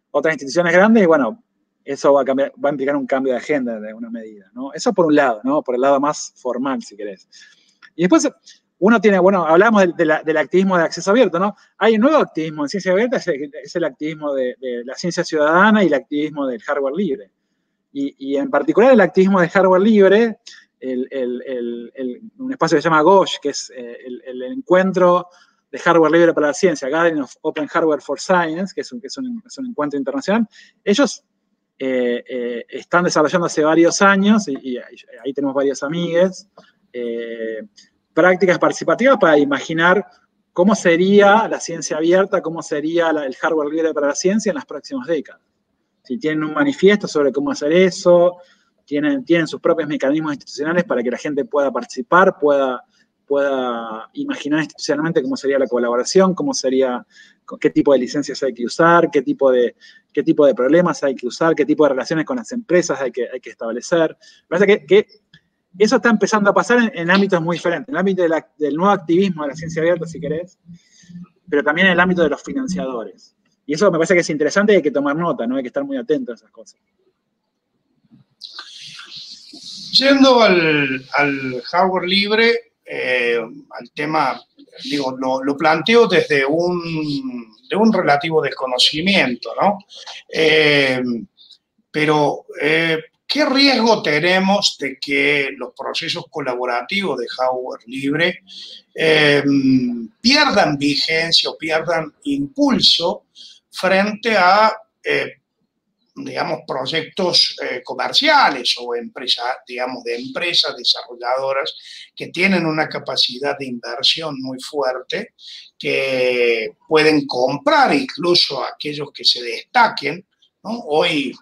otras instituciones grandes, bueno, eso va a implicar un cambio de agenda de alguna medida, ¿no? Eso por un lado, ¿no? Por el lado más formal, si querés. Y después uno tiene, hablamos del activismo de acceso abierto, ¿no? Hay un nuevo activismo en ciencia abierta, es el activismo de la ciencia ciudadana y el activismo del hardware libre. Y en particular el activismo de hardware libre, un espacio que se llama GOSH, que es el encuentro de hardware libre para la ciencia, Gathering of Open Hardware for Science, que es un encuentro internacional. Ellos están desarrollando hace varios años, y ahí tenemos varios amigues, prácticas participativas para imaginar cómo sería la ciencia abierta, cómo sería el hardware libre para la ciencia en las próximas décadas. Si tienen un manifiesto sobre cómo hacer eso, tienen sus propios mecanismos institucionales para que la gente pueda participar, pueda imaginar institucionalmente cómo sería la colaboración, qué tipo de licencias hay que usar, qué tipo de problemas hay que usar, qué tipo de relaciones con las empresas hay que establecer. Me parece que eso está empezando a pasar en ámbitos muy diferentes, en el ámbito del nuevo activismo de la ciencia abierta, si querés, pero también en el ámbito de los financiadores. Y eso me parece que es interesante y hay que tomar nota, ¿no? Hay que estar muy atentos a esas cosas. Yendo al hardware libre, al tema, digo, lo planteo desde un relativo desconocimiento, ¿no? Pero, ¿qué riesgo tenemos de que los procesos colaborativos de hardware libre pierdan vigencia o pierdan impulso frente a, digamos, proyectos comerciales o empresas, digamos, de empresas desarrolladoras que tienen una capacidad de inversión muy fuerte, que pueden comprar incluso a aquellos que se destaquen, ¿no? Hoy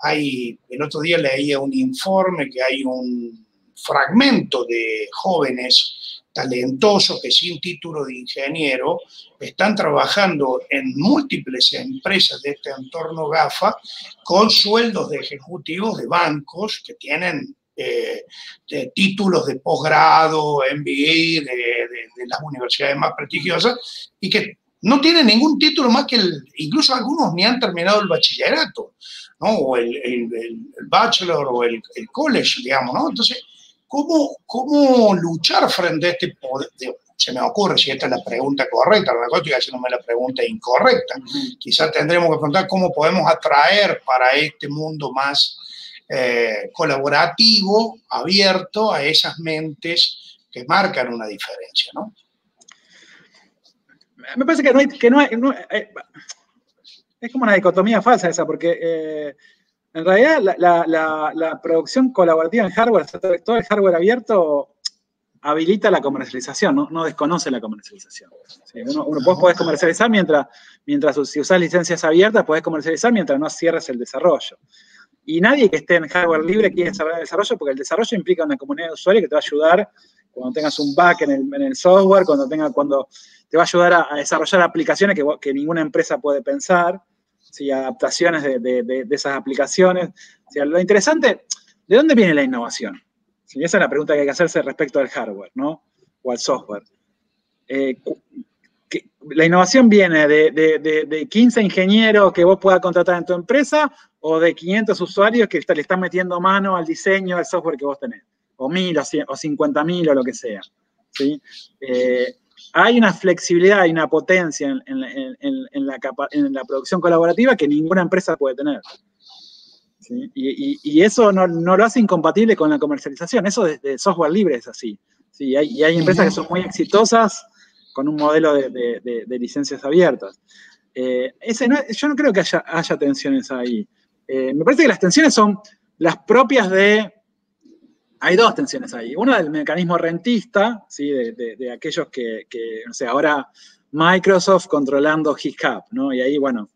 el otro día leía un informe que hay un fragmento de jóvenes talentosos que sin título de ingeniero están trabajando en múltiples empresas de este entorno GAFA con sueldos de ejecutivos de bancos que tienen de títulos de posgrado, MBA de las universidades más prestigiosas y que no tienen ningún título más que incluso algunos ni han terminado el bachillerato, ¿no? O el bachelor o el college, digamos, ¿no? Entonces, ¿cómo luchar frente a este poder? Se me ocurre si esta es la pregunta correcta, a lo mejor estoy haciéndome la pregunta incorrecta. Quizás tendremos que preguntar cómo podemos atraer para este mundo más colaborativo, abierto a esas mentes que marcan una diferencia, ¿no? Me parece que es como una dicotomía falsa esa, porque en realidad la producción colaborativa en hardware, todo el hardware abierto habilita la comercialización, no desconoce la comercialización. ¿Sí? Vos podés comercializar mientras si usás licencias abiertas, podés comercializar mientras no cierres el desarrollo. Y nadie que esté en hardware libre quiere saber el desarrollo, porque el desarrollo implica una comunidad de usuarios que te va a ayudar cuando tengas un bug en el software, cuando te va a ayudar a desarrollar aplicaciones que ninguna empresa puede pensar, ¿sí? Adaptaciones de esas aplicaciones. O sea, lo interesante, ¿de dónde viene la innovación? ¿Sí? Esa es la pregunta que hay que hacerse respecto al hardware, ¿no? O al software. ¿La innovación viene de 15 ingenieros que vos puedas contratar en tu empresa o de 500 usuarios que le están metiendo mano al diseño del software que vos tenés? O 1000 o 50.000 o lo que sea. ¿Sí? Hay una flexibilidad y una potencia en la producción colaborativa que ninguna empresa puede tener. ¿Sí? Y eso no lo hace incompatible con la comercialización. Eso de software libre es así. ¿Sí? Y hay empresas que son muy exitosas con un modelo de licencias abiertas. Yo no creo que haya tensiones ahí. Me parece que las tensiones son las propias de... Hay dos tensiones ahí. Una del mecanismo rentista, ¿sí? de aquellos que, no sé, ahora Microsoft controlando GitHub, ¿no? Y ahí, bueno,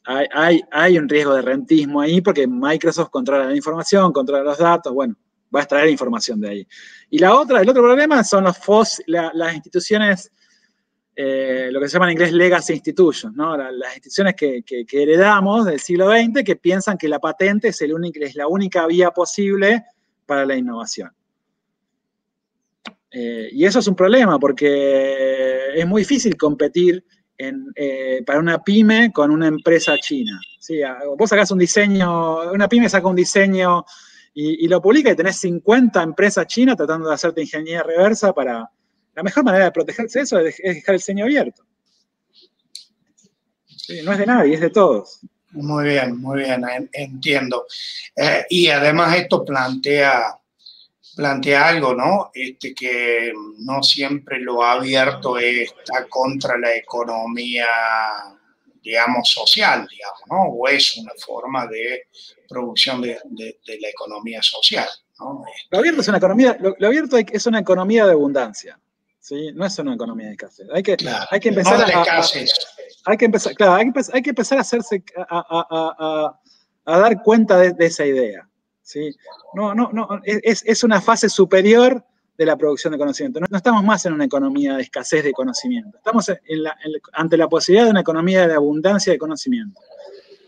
hay un riesgo de rentismo ahí porque Microsoft controla la información, controla los datos, bueno, va a extraer información de ahí. Y el otro problema son las instituciones, lo que se llama en inglés legacy institutions, ¿no? Las instituciones que heredamos del siglo XX que piensan que la patente es la única vía posible para la innovación. Y eso es un problema porque es muy difícil competir para una pyme con una empresa china. ¿Sí? Vos sacás un diseño, una pyme saca un diseño y lo publica y tenés 50 empresas chinas tratando de hacerte ingeniería reversa para... La mejor manera de protegerse de eso es dejar el diseño abierto. Sí, no es de nadie, es de todos. Muy bien, entiendo. Y además esto plantea algo, ¿no? Que no siempre lo abierto está contra la economía, digamos, social, digamos, ¿no? O es una forma de producción de la economía social, ¿no? Lo abierto es una economía, lo abierto es una economía de abundancia, ¿sí? No es una economía de escasez. Hay que empezar hay que empezar a hacerse, a dar cuenta de esa idea. ¿Sí? Es una fase superior de la producción de conocimiento. No estamos más en una economía de escasez de conocimiento. Estamos ante la posibilidad de una economía de abundancia de conocimiento.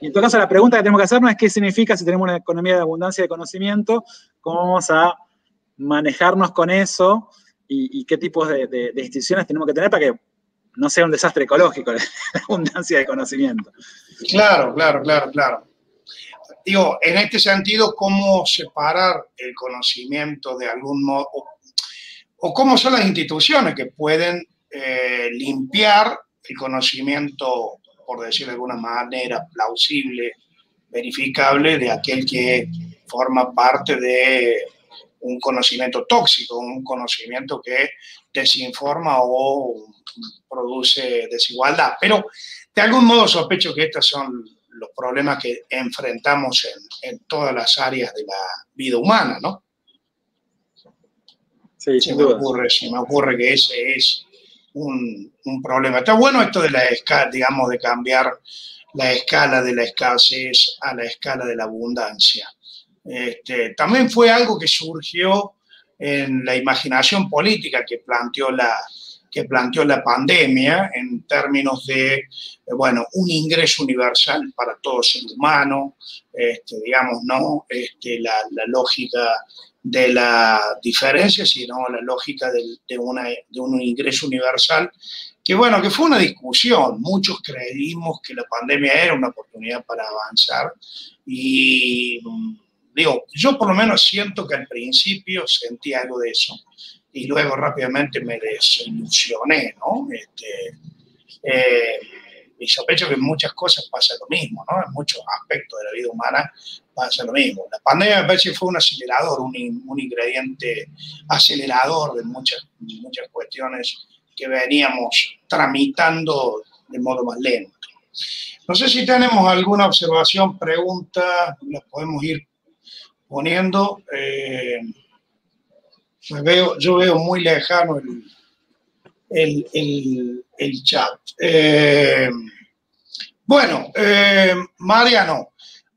Y en todo caso, la pregunta que tenemos que hacernos es qué significa si tenemos una economía de abundancia de conocimiento, cómo vamos a manejarnos con eso y qué tipos de instituciones tenemos que tener para que no sea un desastre ecológico la abundancia de conocimiento. Claro. Digo, en este sentido, ¿cómo separar el conocimiento de algún modo? O cómo son las instituciones que pueden limpiar el conocimiento, por decir de alguna manera, plausible, verificable, de aquel que forma parte de un conocimiento tóxico, un conocimiento que desinforma o produce desigualdad. Pero de algún modo sospecho que estos son los problemas que enfrentamos en todas las áreas de la vida humana, ¿no? Sí, sin duda. Se me ocurre que ese es un problema. Está bueno esto de la escala, digamos, de cambiar la escala de la escasez a la escala de la abundancia. También fue algo que surgió en la imaginación política que planteó la pandemia en términos de, bueno, un ingreso universal para todo ser humano, digamos, no la lógica de la diferencia, sino la lógica de un ingreso universal, que bueno, que fue una discusión. Muchos creímos que la pandemia era una oportunidad para avanzar y digo, yo por lo menos siento que al principio sentí algo de eso y luego rápidamente me desilusioné, ¿no? Y sospecho que en muchas cosas pasa lo mismo, ¿no? En muchos aspectos de la vida humana pasa lo mismo. La pandemia me parece que fue un acelerador, un ingrediente acelerador de muchas cuestiones que veníamos tramitando de modo más lento. No sé si tenemos alguna observación, pregunta, las podemos ir poniendo. Yo veo muy lejano el chat. Bueno, Mariano,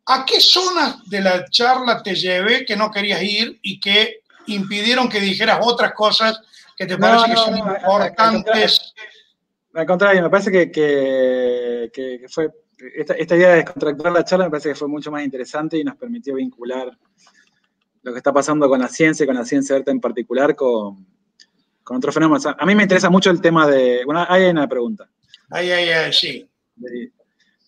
¿a qué zonas de la charla te llevé que no querías ir y que impidieron que dijeras otras cosas que te parece que son importantes? Al contrario, me parece que fue esta idea de descontracturar la charla, me parece que fue mucho más interesante y nos permitió vincular lo que está pasando con la ciencia y con la ciencia abierta en particular con otros fenómenos. A mí me interesa mucho el tema de... Bueno, ahí hay una pregunta. Sí.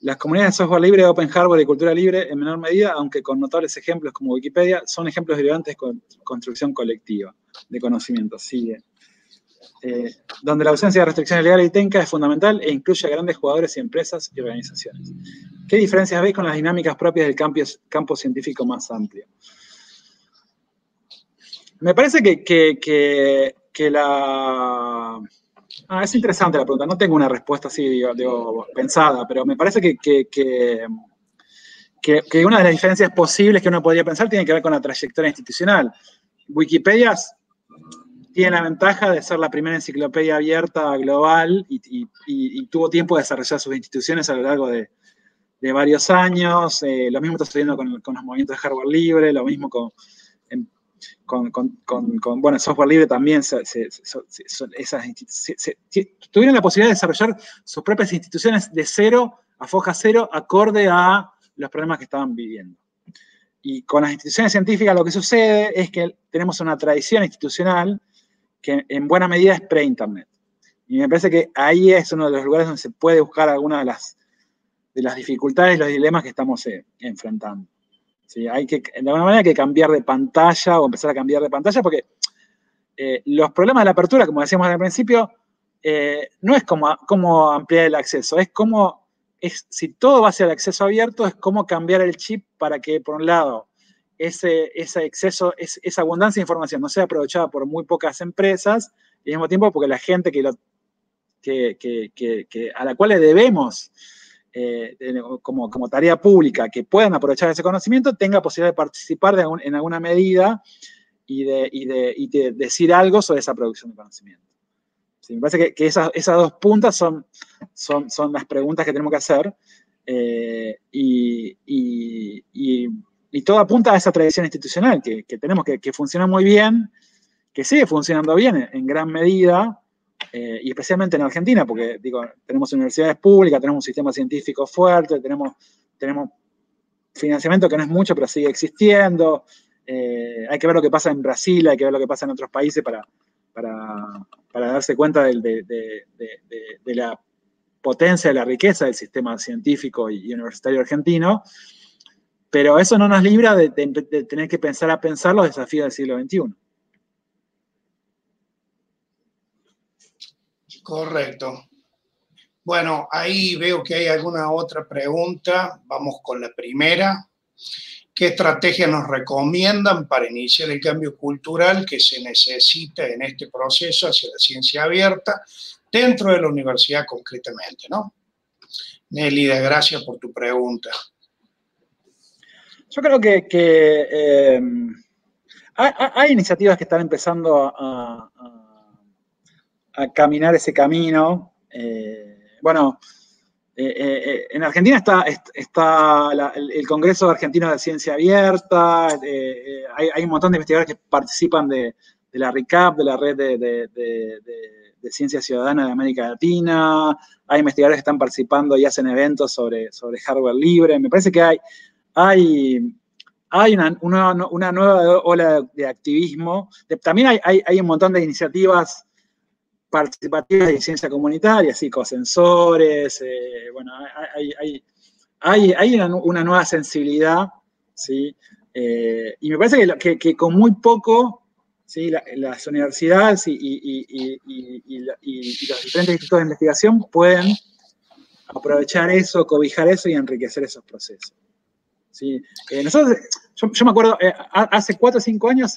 Las comunidades de software libre, open hardware y cultura libre, en menor medida, aunque con notables ejemplos como Wikipedia, son ejemplos relevantes con construcción colectiva de conocimiento. Sigue. Donde la ausencia de restricciones legales y técnicas es fundamental e incluye a grandes jugadores y empresas y organizaciones. ¿Qué diferencias veis con las dinámicas propias del campo científico más amplio? Me parece que la... es interesante la pregunta, no tengo una respuesta así, digo, pensada, pero me parece que una de las diferencias posibles que uno podría pensar tiene que ver con la trayectoria institucional. Wikipedia tiene la ventaja de ser la primera enciclopedia abierta global y tuvo tiempo de desarrollar sus instituciones a lo largo de varios años. Lo mismo está sucediendo con los movimientos de hardware libre, lo mismo con software libre también. Tuvieron la posibilidad de desarrollar sus propias instituciones de cero a foja cero, acorde a los problemas que estaban viviendo. Y con las instituciones científicas lo que sucede es que tenemos una tradición institucional que en buena medida es pre-internet. Y me parece que ahí es uno de los lugares donde se puede buscar algunas de las dificultades y los dilemas que estamos enfrentando. ¿Sí? Hay que, de alguna manera, hay que cambiar de pantalla o empezar a cambiar de pantalla porque los problemas de la apertura, como decíamos al principio, no es cómo ampliar el acceso, si todo va hacia el acceso abierto, es cómo cambiar el chip para que, por un lado, ese exceso, esa abundancia de información no sea aprovechada por muy pocas empresas, y al mismo tiempo porque la gente a la cual le debemos como tarea pública que puedan aprovechar ese conocimiento tenga posibilidad de participar en alguna medida y de decir algo sobre esa producción de conocimiento. Sí, me parece que esas dos puntas son las preguntas que tenemos que hacer y todo apunta a esa tradición institucional que tenemos que funciona muy bien, que sigue funcionando bien en gran medida, y especialmente en Argentina, porque digo, tenemos universidades públicas, tenemos un sistema científico fuerte, tenemos financiamiento que no es mucho, pero sigue existiendo. Hay que ver lo que pasa en Brasil, hay que ver lo que pasa en otros países para darse cuenta de la potencia, de la riqueza del sistema científico y universitario argentino, pero eso no nos libra de tener que pensar los desafíos del siglo XXI. Correcto. Bueno, ahí veo que hay alguna otra pregunta. Vamos con la primera. ¿Qué estrategias nos recomiendan para iniciar el cambio cultural que se necesita en este proceso hacia la ciencia abierta dentro de la universidad concretamente, ¿no? Nélida, gracias por tu pregunta. Yo creo que hay iniciativas que están empezando a caminar ese camino. En Argentina está el Congreso Argentino de Ciencia Abierta, hay un montón de investigadores que participan de la RICAP, de la Red de Ciencia Ciudadana de América Latina. Hay investigadores que están participando y hacen eventos sobre hardware libre. Me parece que hay una nueva ola de activismo. También hay un montón de iniciativas participativas de ciencia comunitaria, psicosensores, bueno, hay una nueva sensibilidad, ¿sí? Y me parece que con muy poco, ¿sí? Las universidades y los diferentes institutos de investigación pueden aprovechar eso, cobijar eso y enriquecer esos procesos. ¿Sí? Nosotros, yo me acuerdo, hace 4 o 5 años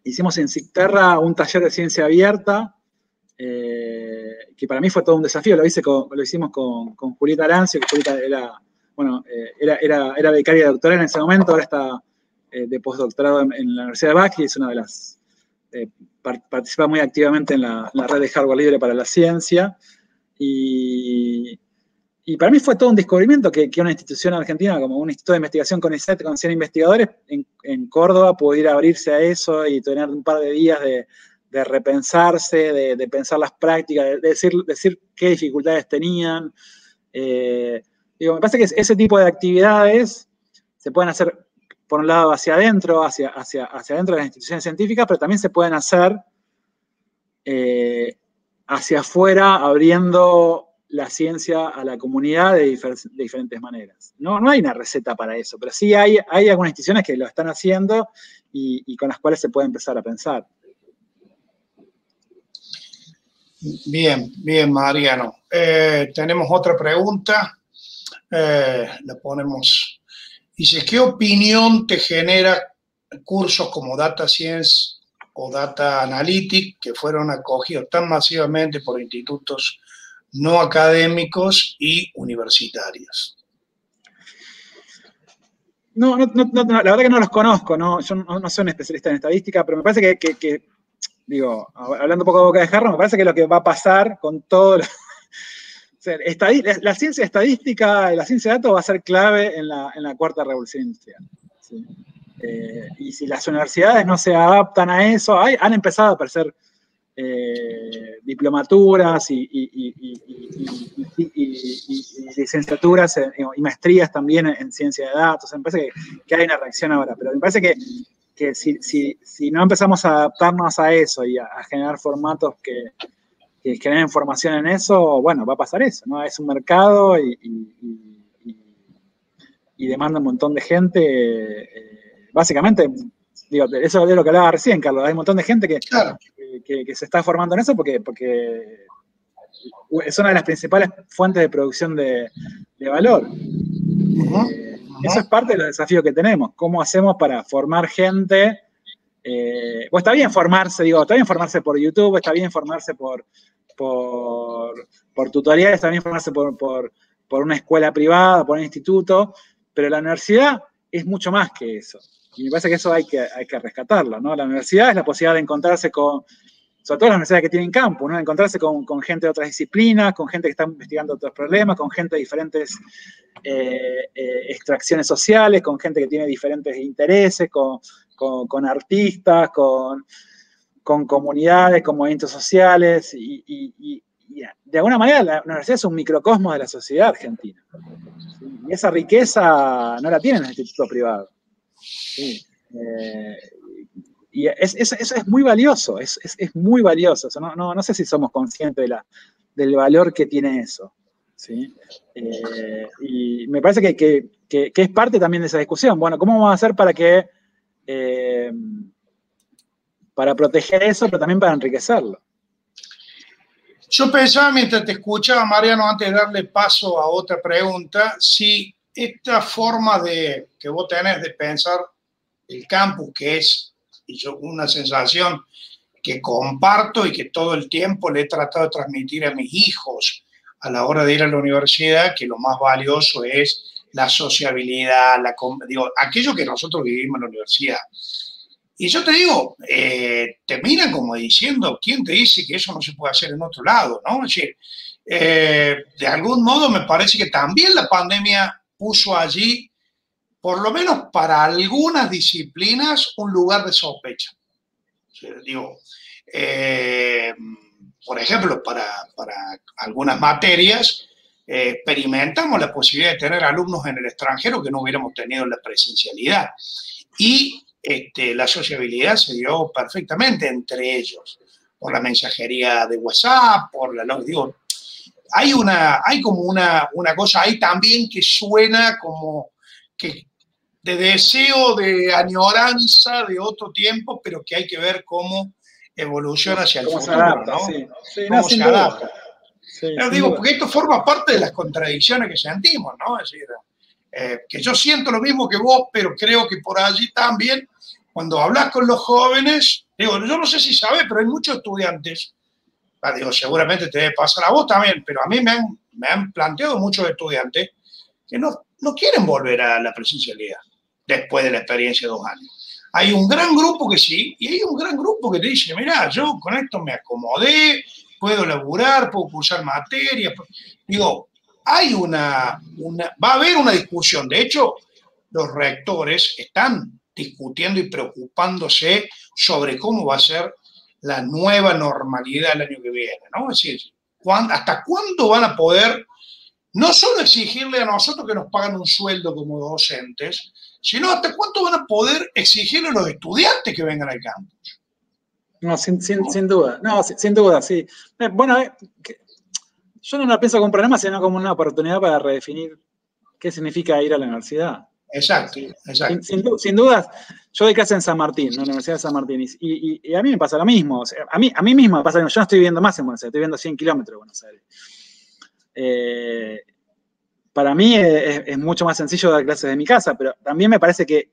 hicimos en Cicterra un taller de ciencia abierta, que para mí fue todo un desafío. Lo hicimos con Julieta Arancio, que Julieta era becaria doctoral en ese momento, ahora está de postdoctorado en la Universidad de Buckley, es una de las... participa muy activamente en la red de hardware libre para la ciencia, y para mí fue todo un descubrimiento que una institución argentina como un instituto de investigación con 100 investigadores en Córdoba pudiera abrirse a eso y tener un par de días de repensarse, de pensar las prácticas, de decir qué dificultades tenían. Me parece que ese tipo de actividades se pueden hacer, por un lado, hacia adentro, hacia adentro de las instituciones científicas, pero también se pueden hacer hacia afuera, abriendo la ciencia a la comunidad de diferentes maneras. No hay una receta para eso, pero sí hay algunas instituciones que lo están haciendo y con las cuales se puede empezar a pensar. Bien, Mariano. Tenemos otra pregunta. La ponemos. Dice, ¿qué opinión te genera cursos como Data Science o Data Analytics que fueron acogidos tan masivamente por institutos no académicos y universitarios? No, la verdad que no los conozco, ¿no? Yo no soy un especialista en estadística, pero me parece que digo, hablando un poco de boca de jarro, me parece que lo que va a pasar con todo la ciencia estadística y la ciencia de datos va a ser clave en la cuarta revolución industrial, ¿sí? Y si las universidades no se adaptan a eso, han empezado a aparecer diplomaturas y licenciaturas y maestrías también en ciencia de datos. Me parece que hay una reacción ahora, pero me parece que si no empezamos a adaptarnos a eso y a generar formatos que generen formación en eso, bueno, va a pasar eso, ¿no? Es un mercado y demanda un montón de gente. Básicamente, digo, eso es de lo que hablaba recién, Carlos. Hay un montón de gente que se está formando en eso porque es una de las principales fuentes de producción de valor. Eso es parte de los desafíos que tenemos. ¿Cómo hacemos para formar gente? Pues está bien formarse, está bien formarse por YouTube, está bien formarse por tutoriales, está bien formarse por una escuela privada, por un instituto, pero la universidad es mucho más que eso. Y me parece que eso hay que rescatarlo, ¿no? La universidad es la posibilidad de encontrarse sobre todo las universidades que tienen campus, ¿no? Encontrarse con gente de otras disciplinas, con gente que está investigando otros problemas, con gente de diferentes extracciones sociales, con gente que tiene diferentes intereses, con artistas, con comunidades, con movimientos sociales, y de alguna manera la universidad es un microcosmos de la sociedad argentina. ¿Sí? Y esa riqueza no la tienen los institutos privados. Sí. Y eso es muy valioso, es muy valioso. No sé si somos conscientes del valor que tiene eso. ¿Sí? Y me parece que es parte también de esa discusión. Bueno, ¿cómo vamos a hacer para proteger eso, pero también para enriquecerlo? Yo pensaba, mientras te escuchaba, Mariano, antes de darle paso a otra pregunta, si esta forma que vos tenés de pensar el campus, que es una sensación que comparto y que todo el tiempo le he tratado de transmitir a mis hijos a la hora de ir a la universidad, que lo más valioso es la sociabilidad, aquello que nosotros vivimos en la universidad. Y yo te digo, te miran como diciendo, ¿quién te dice que eso no se puede hacer en otro lado? ¿No? Es decir, de algún modo me parece que también la pandemia puso allí, por lo menos para algunas disciplinas, un lugar de sospecha. O sea, digo, por ejemplo, para algunas materias, experimentamos la posibilidad de tener alumnos en el extranjero que no hubiéramos tenido en la presencialidad. Y la sociabilidad se dio perfectamente entre ellos, por la mensajería de WhatsApp, digo, hay como una cosa ahí también que suena como que de deseo, de añoranza de otro tiempo, pero que hay que ver cómo evoluciona hacia el futuro, adapta, ¿no? Sí. Sí, Cómo se adapta. Sí, Pero digo, porque esto forma parte de las contradicciones que sentimos, ¿no? Es decir, que yo siento lo mismo que vos, pero creo que por allí también, cuando hablas con los jóvenes, digo, yo no sé si sabés, pero hay muchos estudiantes, digo, seguramente te debe pasar a vos también, pero a mí me han planteado muchos estudiantes que no quieren volver a la presencialidad después de la experiencia de 2 años. Hay un gran grupo que sí, y hay un gran grupo que te dice, mirá, yo con esto me acomodé, puedo laburar, puedo cursar materias. Digo, va a haber una discusión. De hecho, los rectores están discutiendo y preocupándose sobre cómo va a ser la nueva normalidad el año que viene, ¿no? Es decir, ¿hasta cuándo van a poder no solo exigirle a nosotros que nos pagan un sueldo como docentes, sino hasta cuánto van a poder exigirle a los estudiantes que vengan al campus? No, sin duda. No, sin duda, sí. Bueno, yo no la pienso como un problema, sino como una oportunidad para redefinir qué significa ir a la universidad. Exacto, ¿Sí? exacto. Sin dudas, yo doy clase en San Martín, ¿no? En la Universidad de San Martín, y a mí me pasa lo mismo. O sea, a mí mismo me pasa lo mismo. Yo no estoy viviendo más en Buenos Aires, estoy viviendo 100 kilómetros de Buenos Aires. Para mí es mucho más sencillo dar clases de mi casa, pero también me parece que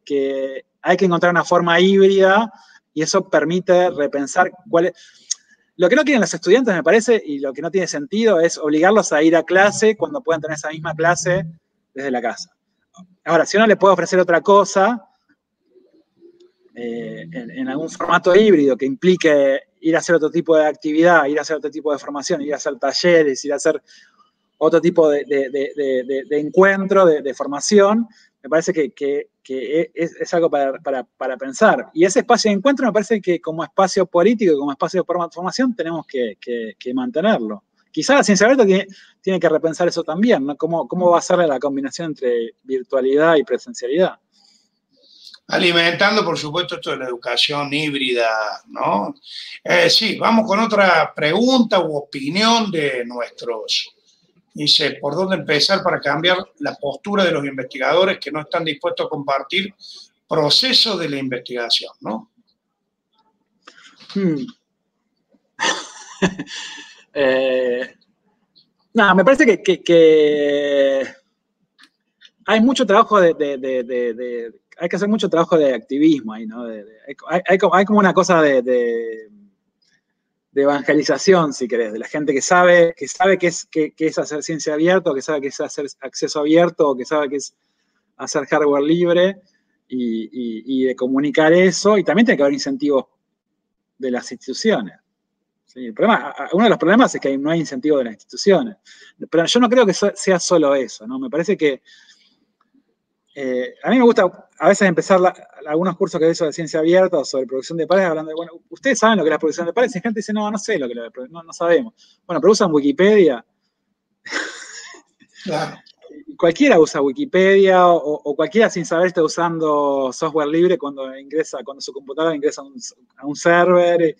hay que encontrar una forma híbrida y eso permite repensar cuál es. Lo que no quieren los estudiantes, me parece, y lo que no tiene sentido es obligarlos a ir a clase cuando puedan tener esa misma clase desde la casa. Ahora, si uno le puede ofrecer otra cosa, en algún formato híbrido que implique ir a hacer otro tipo de actividad, ir a hacer otro tipo de formación, ir a hacer talleres, ir a hacer otro tipo de encuentro, de formación, me parece que es algo para pensar. Y ese espacio de encuentro me parece que como espacio político, como espacio de formación, tenemos que mantenerlo. Quizá la ciencia abierta tiene que repensar eso también, ¿no? ¿Cómo va a ser la combinación entre virtualidad y presencialidad? Alimentando, por supuesto, esto de la educación híbrida, ¿no? Sí, vamos con otra pregunta u opinión de nuestros. Dice, ¿por dónde empezar para cambiar la postura de los investigadores que no están dispuestos a compartir procesos de la investigación, ¿no? No, me parece que hay mucho trabajo hay que hacer mucho trabajo de activismo ahí, ¿no? Hay como una cosa de evangelización, si querés, de la gente que sabe qué es hacer ciencia abierta, que sabe qué es hacer acceso abierto, o que sabe qué es hacer hardware libre, y de comunicar eso, y también tiene que haber incentivos de las instituciones. ¿Sí? Uno de los problemas es que no hay incentivo de las instituciones. Pero yo no creo que sea solo eso, ¿no? Me parece que a mí me gusta a veces empezar algunos cursos que doy sobre ciencia abierta o sobre producción de pares hablando de, bueno, ustedes saben lo que es la producción de pares, y gente dice, no sé lo que es no sabemos. Bueno, pero usan Wikipedia. Claro. Cualquiera usa Wikipedia o cualquiera sin saber está usando software libre cuando su computadora ingresa a un server.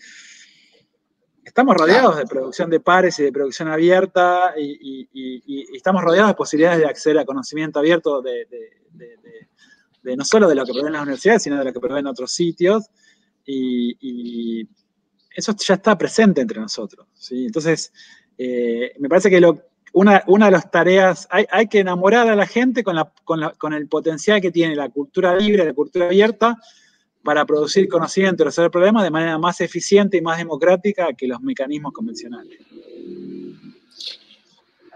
Estamos rodeados de producción de pares y de producción abierta y estamos rodeados de posibilidades de acceder a conocimiento abierto de no solo de lo que proveen las universidades, sino de lo que proveen otros sitios. Y eso ya está presente entre nosotros, ¿sí? Entonces, me parece que una de las tareas, hay que enamorar a la gente con el potencial que tiene la cultura libre, la cultura abierta, para producir conocimiento y resolver problemas de manera más eficiente y más democrática que los mecanismos convencionales.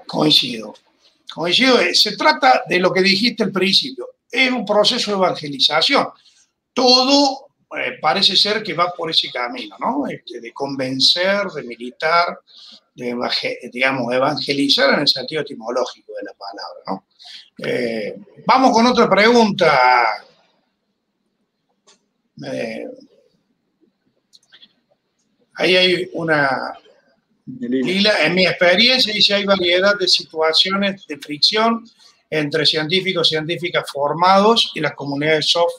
Coincido. Se trata de lo que dijiste al principio. Es un proceso de evangelización. Todo parece ser que va por ese camino, ¿no? De convencer, de militar, digamos, evangelizar en el sentido etimológico de la palabra, ¿no? Vamos con otra pregunta. Ahí hay una... Lila, en mi experiencia, dice, hay variedad de situaciones de fricción entre científicos y científicas formados y las comunidades soft,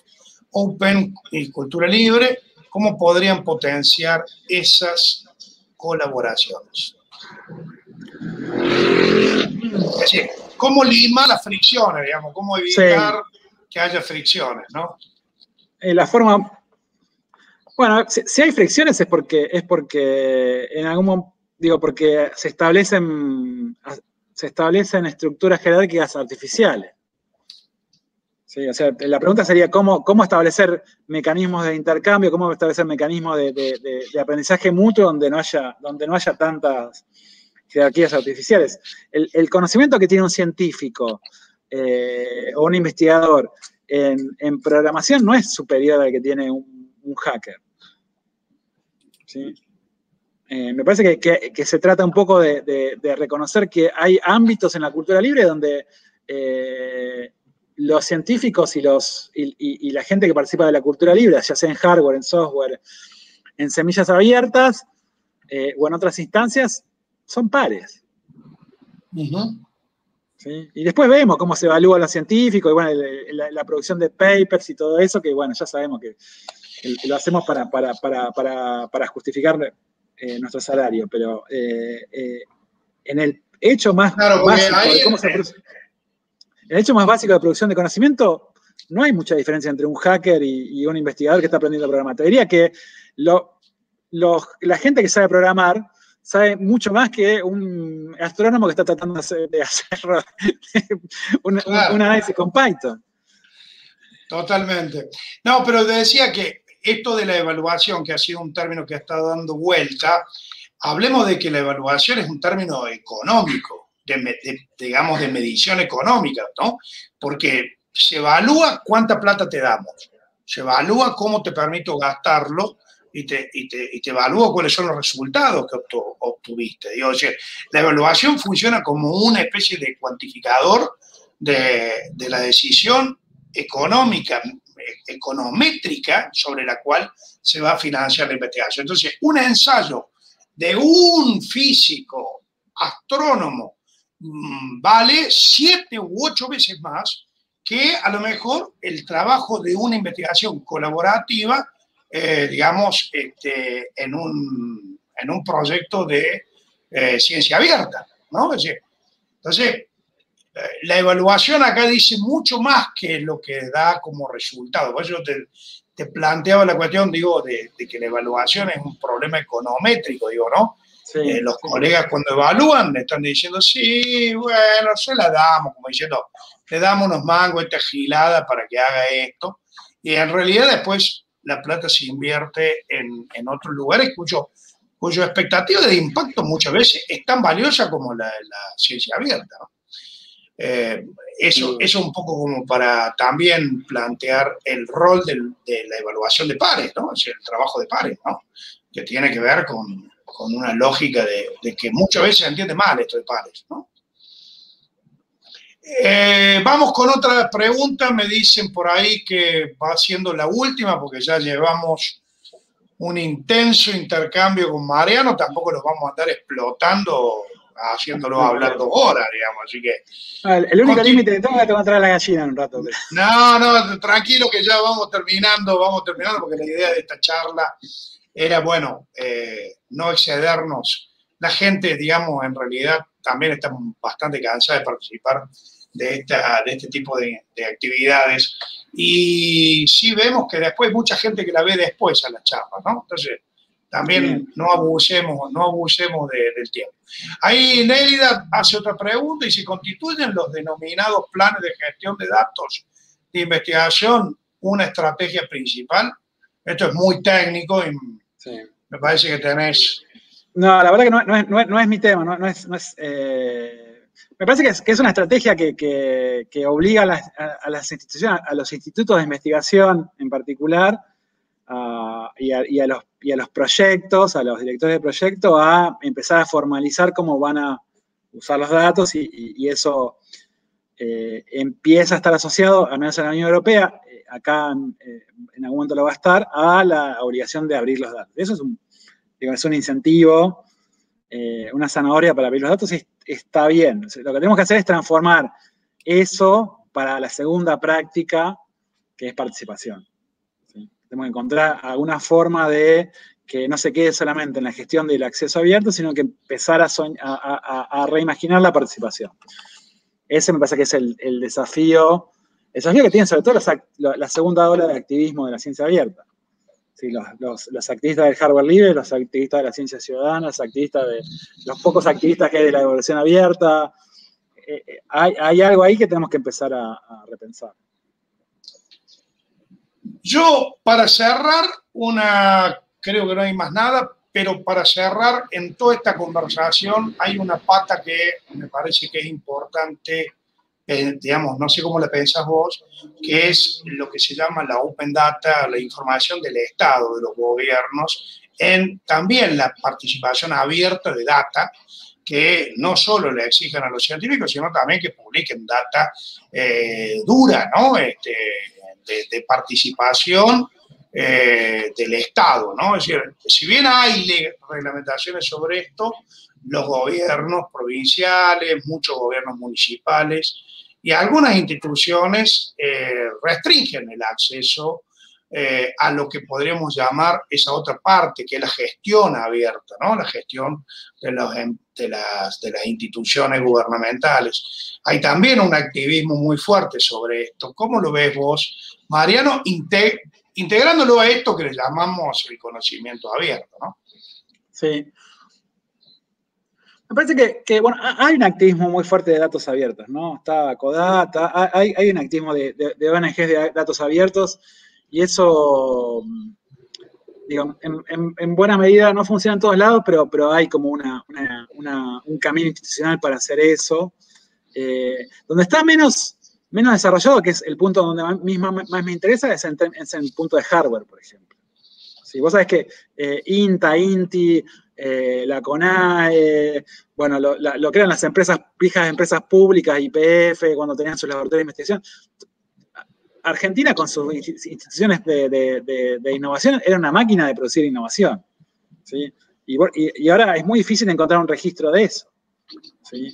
open y cultura libre. ¿Cómo podrían potenciar esas colaboraciones? Es decir, ¿cómo limar las fricciones, digamos? ¿Cómo evitar que haya fricciones, no? La forma... Bueno, si hay fricciones es porque en algún momento, digo, porque se establecen estructuras jerárquicas artificiales. Sí, o sea, la pregunta sería cómo establecer mecanismos de intercambio, cómo establecer mecanismos de aprendizaje mutuo donde no haya tantas jerarquías artificiales. El conocimiento que tiene un científico o un investigador en programación no es superior al que tiene un hacker. ¿Sí? Me parece que se trata un poco de reconocer que hay ámbitos en la cultura libre donde los científicos y la gente que participa de la cultura libre, ya sea en hardware, en software, en semillas abiertas o en otras instancias, son pares. ¿Sí? Y después vemos cómo se evalúan los científicos y bueno, la producción de papers y todo eso, que bueno, ya sabemos que lo hacemos para justificar nuestro salario, pero en el hecho más básico de cómo se produce, el hecho más básico de producción de conocimiento, no hay mucha diferencia entre un hacker y un investigador que está aprendiendo a programar. Te diría que la gente que sabe programar sabe mucho más que un astrónomo que está tratando de hacer un análisis con Python. Totalmente. No, pero te decía que esto de la evaluación, que ha sido un término que ha estado dando vuelta, hablemos de que la evaluación es un término económico, digamos, de medición económica, ¿no? Porque se evalúa cuánta plata te damos, se evalúa cómo te permito gastarlo y te evalúa cuáles son los resultados que obtuviste. Digo, o sea, la evaluación funciona como una especie de cuantificador de la decisión económica, econométrica, sobre la cual se va a financiar la investigación. Entonces, un ensayo de un físico, astrónomo, vale 7 u 8 veces más que a lo mejor el trabajo de una investigación colaborativa, digamos, en un proyecto de ciencia abierta, ¿no? Entonces, la evaluación acá dice mucho más que lo que da como resultado. Por eso te planteaba la cuestión, digo, de que la evaluación es un problema econométrico, digo, ¿no? Sí, los colegas cuando evalúan están diciendo, sí, bueno, se la damos, como diciendo, le damos unos mangos, esta gilada para que haga esto. Y en realidad después la plata se invierte en otros lugares cuyo expectativa de impacto muchas veces es tan valiosa como la ciencia abierta, ¿no? Eso un poco como para también plantear el rol de la evaluación de pares, ¿no? O sea, el trabajo de pares, ¿no? Que tiene que ver con una lógica de que muchas veces se entiende mal esto de pares, ¿no? Vamos con otra pregunta. Me dicen por ahí que va siendo la última porque ya llevamos un intenso intercambio con Mariano. Tampoco los vamos a andar explotando haciéndolo hablar 2 horas, digamos, así que... El único límite de todo es que te va a traer la gallina en un rato. Pero. No, tranquilo que ya vamos terminando, porque la idea de esta charla era, bueno, no excedernos. La gente, digamos, en realidad también está bastante cansada de participar de este tipo de actividades, y sí vemos que después mucha gente que la ve después a la charla, ¿no? Entonces, también no abusemos del tiempo. Ahí Nélida hace otra pregunta, y si constituyen los denominados planes de gestión de datos de investigación una estrategia principal. Esto es muy técnico y me parece que tenés... No, la verdad que no es mi tema, me parece que es una estrategia que obliga a las instituciones, a los institutos de investigación en particular, y a los proyectos, a los directores de proyecto, a empezar a formalizar cómo van a usar los datos y eso empieza a estar asociado, al menos en la Unión Europea, acá en algún momento lo va a estar, a la obligación de abrir los datos. Eso es un incentivo, una zanahoria para abrir los datos y está bien. O sea, lo que tenemos que hacer es transformar eso para la segunda práctica, que es participación. ¿Sí? Tenemos que encontrar alguna forma de que no se quede solamente en la gestión del acceso abierto, sino que empezar a reimaginar la participación. Ese me parece que es el desafío que tiene sobre todo la segunda ola de activismo de la ciencia abierta. Sí, los activistas del hardware libre, los activistas de la ciencia ciudadana, los pocos activistas que hay de la evaluación abierta. Hay algo ahí que tenemos que empezar a repensar. Yo, para cerrar, creo que no hay más nada, pero para cerrar, en toda esta conversación hay una pata que me parece que es importante, digamos, no sé cómo la pensás vos, que es lo que se llama la open data, la información del Estado, de los gobiernos, en también la participación abierta de data, que no solo le exigen a los científicos, sino también que publiquen data dura, ¿no? De participación del Estado, ¿no? Es decir, si bien hay reglamentaciones sobre esto, los gobiernos provinciales, muchos gobiernos municipales y algunas instituciones restringen el acceso a lo que podríamos llamar esa otra parte, que es la gestión abierta, ¿no? La gestión de las instituciones gubernamentales. Hay también un activismo muy fuerte sobre esto. ¿Cómo lo ves vos, Mariano, integrándolo a esto que le llamamos el conocimiento abierto, ¿no? Sí. Me parece que bueno, hay un activismo muy fuerte de datos abiertos, ¿no? Está Codata, hay un activismo de ONGs de datos abiertos y eso, digo, en buena medida no funciona en todos lados, pero hay como un camino institucional para hacer eso. Donde está menos desarrollado, que es el punto donde más me interesa, es en el punto de hardware, por ejemplo. ¿Sí? Vos sabés que INTA, INTI, la CONAE, bueno, lo crean las viejas empresas públicas, YPF, cuando tenían sus laboratorios de investigación. Argentina, con sus instituciones de innovación, era una máquina de producir innovación. ¿Sí? Y ahora es muy difícil encontrar un registro de eso. ¿Sí?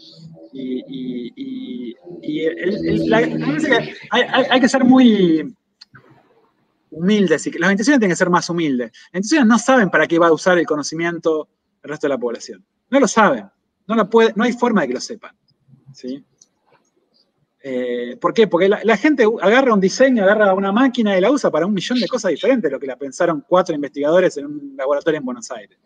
Hay que ser muy humildes. Las instituciones tienen que ser más humildes. Las instituciones no saben para qué va a usar el conocimiento el resto de la población. No lo saben. No hay forma de que lo sepan. ¿Sí? ¿Por qué? Porque la gente agarra un diseño, agarra una máquina y la usa para 1.000.000 de cosas diferentes de lo que la pensaron 4 investigadores en un laboratorio en Buenos Aires.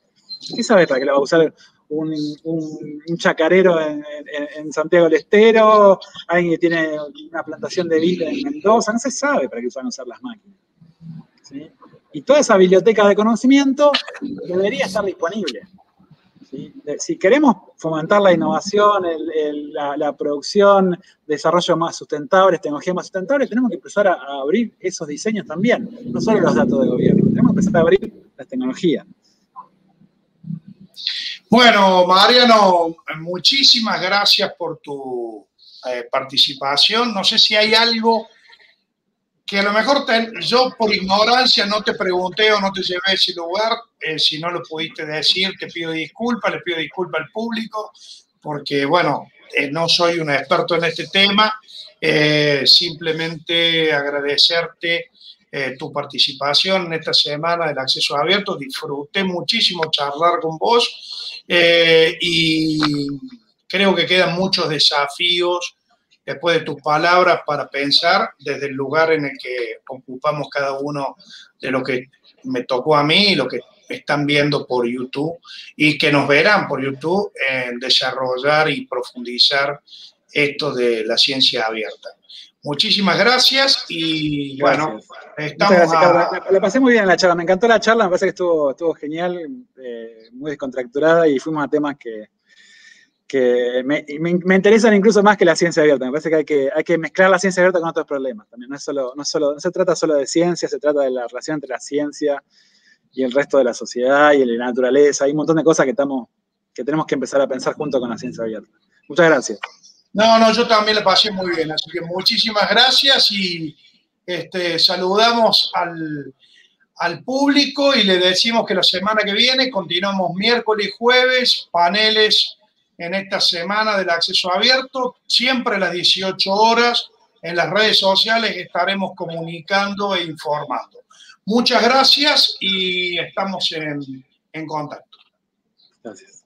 ¿Qué sabe para qué la va a usar un chacarero en Santiago del Estero? Alguien que tiene una plantación de vid en Mendoza. No se sabe para qué van a usar las máquinas. ¿Sí? Y toda esa biblioteca de conocimiento debería estar disponible. ¿Sí? Si queremos fomentar la innovación, la producción, desarrollo más sustentable, tecnología más sustentable, tenemos que empezar a abrir esos diseños también, no solo los datos de gobierno, tenemos que empezar a abrir las tecnologías. Bueno, Mariano, muchísimas gracias por tu participación. No sé si hay algo que a lo mejor yo por ignorancia no te pregunté o no te llevé a ese lugar. Si no lo pudiste decir, te pido disculpas, le pido disculpas al público, porque, bueno, no soy un experto en este tema. Simplemente agradecerte tu participación en esta semana del acceso abierto. Disfruté muchísimo charlar con vos y creo que quedan muchos desafíos después de tus palabras para pensar desde el lugar en el que ocupamos cada uno de lo que me tocó a mí y lo que están viendo por YouTube y que nos verán por YouTube en desarrollar y profundizar esto de la ciencia abierta. Muchísimas gracias y bueno, estamos La pasé muy bien en la charla, me encantó la charla, me parece que estuvo genial, muy descontracturada y fuimos a temas que que me interesan incluso más que la ciencia abierta. Me parece que hay que mezclar la ciencia abierta con otros problemas también. No se trata solo de ciencia, se trata de la relación entre la ciencia y el resto de la sociedad y la naturaleza. Hay un montón de cosas que tenemos que empezar a pensar junto con la ciencia abierta. Muchas gracias. No, yo también la pasé muy bien, así que muchísimas gracias y saludamos al público y le decimos que la semana que viene continuamos miércoles y jueves, paneles en esta semana del acceso abierto, siempre a las 18 horas en las redes sociales estaremos comunicando e informando. Muchas gracias y estamos en contacto. Gracias.